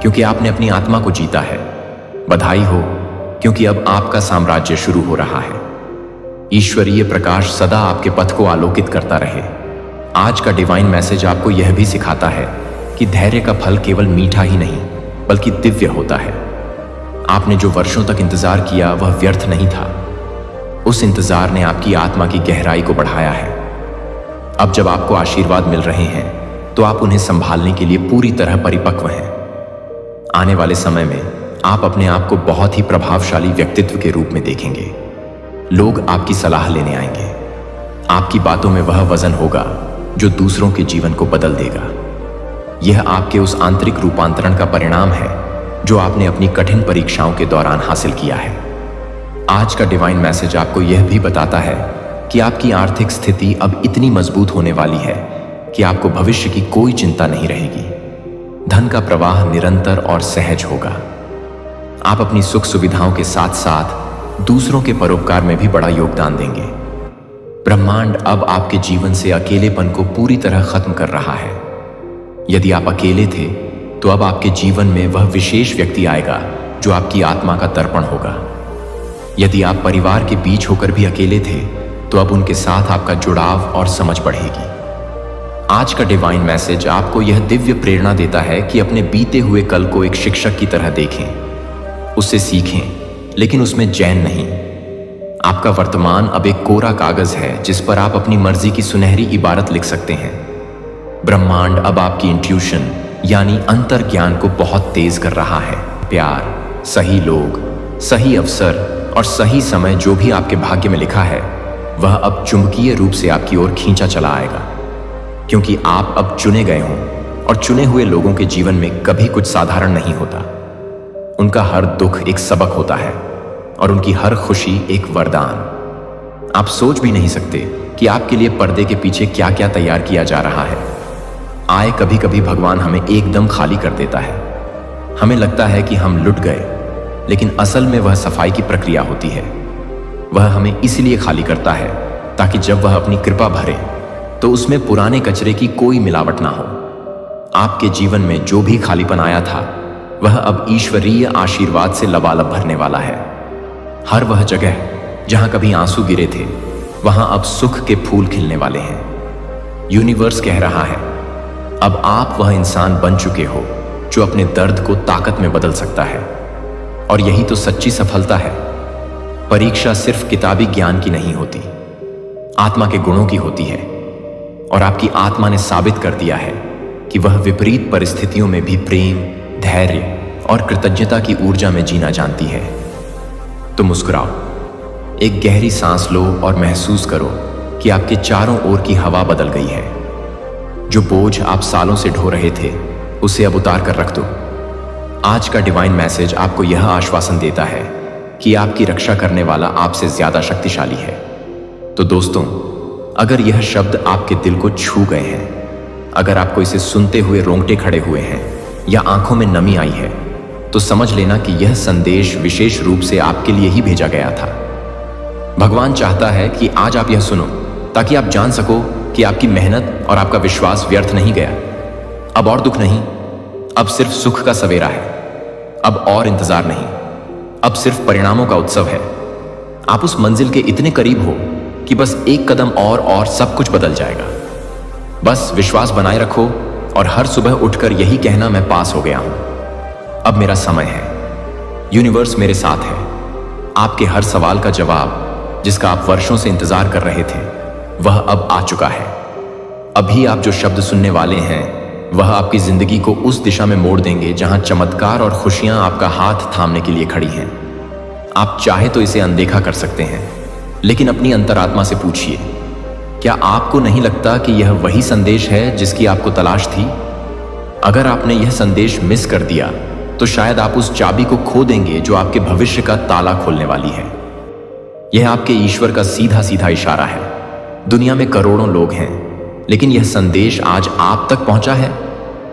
क्योंकि आपने अपनी आत्मा को जीता है। बधाई हो क्योंकि अब आपका साम्राज्य शुरू हो रहा है। ईश्वरीय प्रकाश सदा आपके पथ को आलोकित करता रहे। आज का डिवाइन मैसेज आपको यह भी सिखाता है कि धैर्य का फल केवल मीठा ही नहीं बल्कि दिव्य होता है। आपने जो वर्षों तक इंतजार किया वह व्यर्थ नहीं था। उस इंतजार ने आपकी आत्मा की गहराई को बढ़ाया है। अब जब आपको आशीर्वाद मिल रहे हैं तो आप उन्हें संभालने के लिए पूरी तरह परिपक्व हैं। आने वाले समय में आप अपने आप को बहुत ही प्रभावशाली व्यक्तित्व के रूप में देखेंगे। लोग आपकी सलाह लेने आएंगे। आपकी बातों में वह वजन होगा जो दूसरों के जीवन को बदल देगा। यह आपके उस आंतरिक रूपांतरण का परिणाम है जो आपने अपनी कठिन परीक्षाओं के दौरान हासिल किया है। आज का डिवाइन मैसेज आपको यह भी बताता है कि आपकी आर्थिक स्थिति अब इतनी मजबूत होने वाली है कि आपको भविष्य की कोई चिंता नहीं रहेगी। धन का प्रवाह निरंतर और सहज होगा। आप अपनी सुख सुविधाओं के साथ साथ दूसरों के परोपकार में भी बड़ा योगदान देंगे। ब्रह्मांड अब आपके जीवन से अकेलेपन को पूरी तरह खत्म कर रहा है। यदि आप अकेले थे तो अब आपके जीवन में वह विशेष व्यक्ति आएगा जो आपकी आत्मा का दर्पण होगा। यदि आप परिवार के बीच होकर भी अकेले थे तो अब उनके साथ आपका जुड़ाव और समझ बढ़ेगी। आज का डिवाइन मैसेज आपको यह दिव्य प्रेरणा देता है कि अपने बीते हुए कल को एक शिक्षक की तरह देखें, उससे सीखें, लेकिन उसमें जैन नहीं। आपका वर्तमान अब एक कोरा कागज है जिस पर आप अपनी मर्जी की सुनहरी इबारत लिख सकते हैं। ब्रह्मांड अब आपकी इंट्यूशन यानी अंतर ज्ञान को बहुत तेज कर रहा है। प्यार, सही लोग, सही अवसर और सही समय जो भी आपके भाग्य में लिखा है वह अब चुंबकीय रूप से आपकी ओर खींचा चला आएगा, क्योंकि आप अब चुने गए हों और चुने हुए लोगों के जीवन में कभी कुछ साधारण नहीं होता। उनका हर दुख एक सबक होता है और उनकी हर खुशी एक वरदान। आप सोच भी नहीं सकते कि आपके लिए पर्दे के पीछे क्या क्या तैयार किया जा रहा है। आए कभी कभी भगवान हमें एकदम खाली कर देता है। हमें लगता है कि हम लुट गए, लेकिन असल में वह सफाई की प्रक्रिया होती है। वह हमें इसलिए खाली करता है ताकि जब वह अपनी कृपा भरे तो उसमें पुराने कचरे की कोई मिलावट ना हो। आपके जीवन में जो भी खालीपन आया था वह अब ईश्वरीय आशीर्वाद से लबालब भरने वाला है। हर वह जगह जहां कभी आंसू गिरे थे वहां अब सुख के फूल खिलने वाले हैं। यूनिवर्स कह रहा है अब आप वह इंसान बन चुके हो जो अपने दर्द को ताकत में बदल सकता है। और यही तो सच्ची सफलता है। परीक्षा सिर्फ किताबी ज्ञान की नहीं होती, आत्मा के गुणों की होती है। और आपकी आत्मा ने साबित कर दिया है कि वह विपरीत परिस्थितियों में भी प्रेम, धैर्य और कृतज्ञता की ऊर्जा में जीना जानती है। तो मुस्कुराओ, एक गहरी सांस लो और महसूस करो कि आपके चारों ओर की हवा बदल गई है। जो बोझ आप सालों से ढो रहे थे उसे अब उतार कर रख दो। आज का डिवाइन मैसेज आपको यह आश्वासन देता है कि आपकी रक्षा करने वाला आपसे ज्यादा शक्तिशाली है। तो दोस्तों, अगर यह शब्द आपके दिल को छू गए हैं, अगर आपको इसे सुनते हुए रोंगटे खड़े हुए हैं या आंखों में नमी आई है, तो समझ लेना कि यह संदेश विशेष रूप से आपके लिए ही भेजा गया था। भगवान चाहता है कि आज आप यह सुनो ताकि आप जान सको कि आपकी मेहनत और आपका विश्वास व्यर्थ नहीं गया। अब और दुख नहीं, अब सिर्फ सुख का सवेरा है। अब और इंतजार नहीं, अब सिर्फ परिणामों का उत्सव है। आप उस मंजिल के इतने करीब हो कि बस एक कदम और सब कुछ बदल जाएगा। बस विश्वास बनाए रखो और हर सुबह उठकर यही कहना, मैं पास हो गया हूं, अब मेरा समय है। यूनिवर्स मेरे साथ है। आपके हर सवाल का जवाब जिसका आप वर्षों से इंतजार कर रहे थे वह अब आ चुका है। अभी आप जो शब्द सुनने वाले हैं वह आपकी जिंदगी को उस दिशा में मोड़ देंगे जहां चमत्कार और खुशियां आपका हाथ थामने के लिए खड़ी हैं। आप चाहे तो इसे अनदेखा कर सकते हैं, लेकिन अपनी अंतरात्मा से पूछिए, क्या आपको नहीं लगता कि यह वही संदेश है जिसकी आपको तलाश थी? अगर आपने यह संदेश मिस कर दिया तो शायद आप उस चाबी को खो देंगे जो आपके भविष्य का ताला खोलने वाली है। यह आपके ईश्वर का सीधा सीधा इशारा है। दुनिया में करोड़ों लोग हैं, लेकिन यह संदेश आज आप तक पहुंचा है।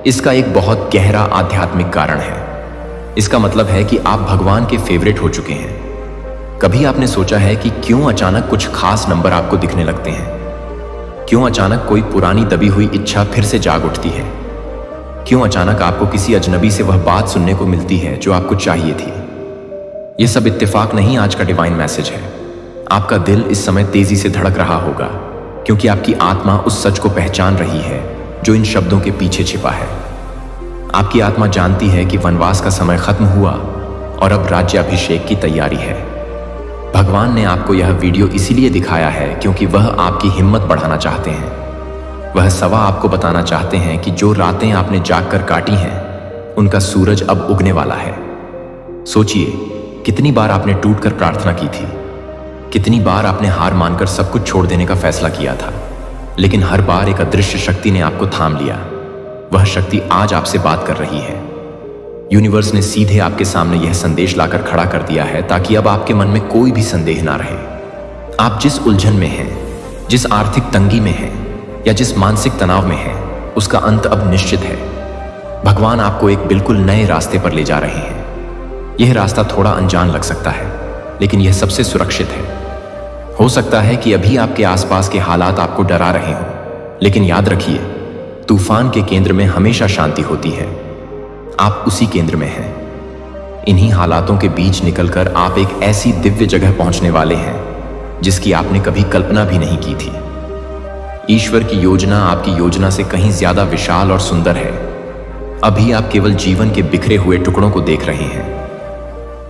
इसका एक बहुत गहरा आध्यात्मिक कारण है। इसका मतलब है कि आप भगवान के फेवरेट हो चुके हैं। कभी आपने सोचा है कि क्यों अचानक कुछ खास नंबर आपको दिखने लगते हैं? क्यों अचानक कोई पुरानी दबी हुई इच्छा फिर से जाग उठती है? क्यों अचानक आपको किसी अजनबी से वह बात सुनने को मिलती है जो आपको चाहिए थी? यह सब इत्तेफाक नहीं, आज का डिवाइन मैसेज है। आपका दिल इस समय तेजी से धड़क रहा होगा क्योंकि आपकी आत्मा उस सच को पहचान रही है जो इन शब्दों के पीछे छिपा है। आपकी आत्मा जानती है कि वनवास का समय खत्म हुआ और अब राज्याभिषेक की तैयारी है। भगवान ने आपको यह वीडियो इसीलिए दिखाया है क्योंकि वह आपकी हिम्मत बढ़ाना चाहते हैं। वह सवा आपको बताना चाहते हैं कि जो रातें आपने जागकर काटी हैं उनका सूरज अब उगने वाला है। सोचिए, कितनी बार आपने टूटकर प्रार्थना की थी, कितनी बार आपने हार मानकर सब कुछ छोड़ देने का फैसला किया था, लेकिन हर बार एक अदृश्य शक्ति ने आपको थाम लिया। वह शक्ति आज आपसे बात कर रही है। यूनिवर्स ने सीधे आपके सामने यह संदेश लाकर खड़ा कर दिया है ताकि अब आपके मन में कोई भी संदेह ना रहे। आप जिस उलझन में हैं, जिस आर्थिक तंगी में हैं या जिस मानसिक तनाव में हैं, उसका अंत अब निश्चित है। भगवान आपको एक बिल्कुल नए रास्ते पर ले जा रहे हैं। यह रास्ता थोड़ा अनजान लग सकता है, लेकिन यह सबसे सुरक्षित है। हो सकता है कि अभी आपके आसपास के हालात आपको डरा रहे हों, लेकिन याद रखिए, तूफान के केंद्र में हमेशा शांति होती है। आप उसी केंद्र में हैं। इन्हीं हालातों के बीच निकलकर आप एक ऐसी दिव्य जगह पहुंचने वाले हैं जिसकी आपने कभी कल्पना भी नहीं की थी। ईश्वर की योजना आपकी योजना से कहीं ज्यादा विशाल और सुंदर है। अभी आप केवल जीवन के बिखरे हुए टुकड़ों को देख रहे हैं,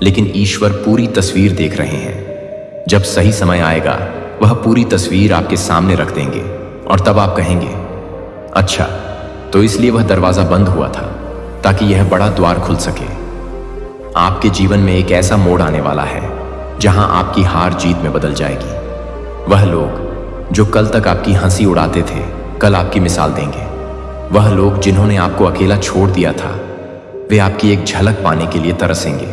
लेकिन ईश्वर पूरी तस्वीर देख रहे हैं। जब सही समय आएगा, वह पूरी तस्वीर आपके सामने रख देंगे और तब आप कहेंगे, अच्छा, तो इसलिए वह दरवाजा बंद हुआ था ताकि यह बड़ा द्वार खुल सके। आपके जीवन में एक ऐसा मोड़ आने वाला है जहां आपकी हार जीत में बदल जाएगी। वह लोग जो कल तक आपकी हंसी उड़ाते थे, कल आपकी मिसाल देंगे। वह लोग जिन्होंने आपको अकेला छोड़ दिया था, वे आपकी एक झलक पाने के लिए तरसेंगे।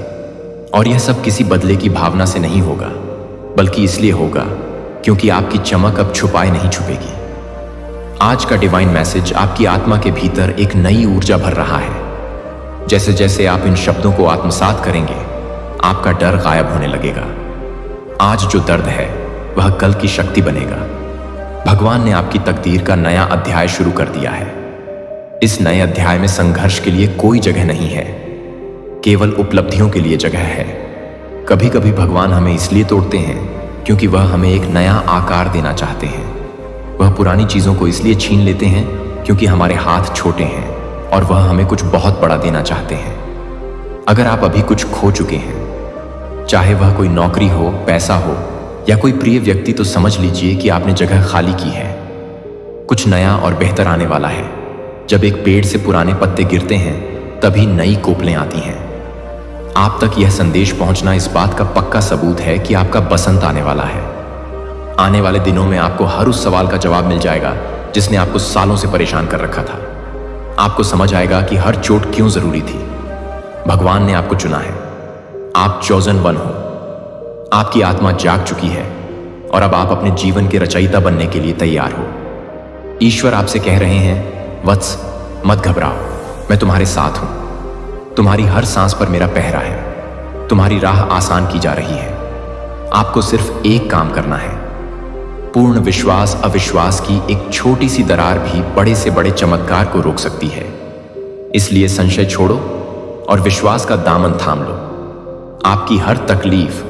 और यह सब किसी बदले की भावना से नहीं होगा, बल्कि इसलिए होगा क्योंकि आपकी चमक अब छुपाए नहीं छुपेगी। आज का डिवाइन मैसेज आपकी आत्मा के भीतर एक नई ऊर्जा भर रहा है। जैसे जैसे आप इन शब्दों को आत्मसात करेंगे, आपका डर गायब होने लगेगा। आज जो दर्द है, वह कल की शक्ति बनेगा। भगवान ने आपकी तकदीर का नया अध्याय शुरू कर दिया है। इस नए अध्याय में संघर्ष के लिए कोई जगह नहीं है, केवल उपलब्धियों के लिए जगह है। कभी कभी भगवान हमें इसलिए तोड़ते हैं क्योंकि वह हमें एक नया आकार देना चाहते हैं। वह पुरानी चीजों को इसलिए छीन लेते हैं क्योंकि हमारे हाथ छोटे हैं और वह हमें कुछ बहुत बड़ा देना चाहते हैं। अगर आप अभी कुछ खो चुके हैं, चाहे वह कोई नौकरी हो, पैसा हो या कोई प्रिय व्यक्ति, तो समझ लीजिए कि आपने जगह खाली की है। कुछ नया और बेहतर आने वाला है। जब एक पेड़ से पुराने पत्ते गिरते हैं, तभी नई कोपलें आती हैं। आप तक यह संदेश पहुंचना इस बात का पक्का सबूत है कि आपका बसंत आने वाला है। आने वाले दिनों में आपको हर उस सवाल का जवाब मिल जाएगा जिसने आपको सालों से परेशान कर रखा था। आपको समझ आएगा कि हर चोट क्यों जरूरी थी। भगवान ने आपको चुना है। आप चोजन वन हो। आपकी आत्मा जाग चुकी है और अब आप अपने जीवन के रचयिता बनने के लिए तैयार हो। ईश्वर आपसे कह रहे हैं, वत्स, मत घबराओ, मैं तुम्हारे साथ हूं। तुम्हारी हर सांस पर मेरा पहरा है। तुम्हारी राह आसान की जा रही है। आपको सिर्फ एक काम करना है। पूर्ण विश्वास अविश्वास की एक छोटी सी दरार भी बड़े से बड़े चमत्कार को रोक सकती है। इसलिए संशय छोड़ो और विश्वास का दामन थाम लो। आपकी हर तकलीफ,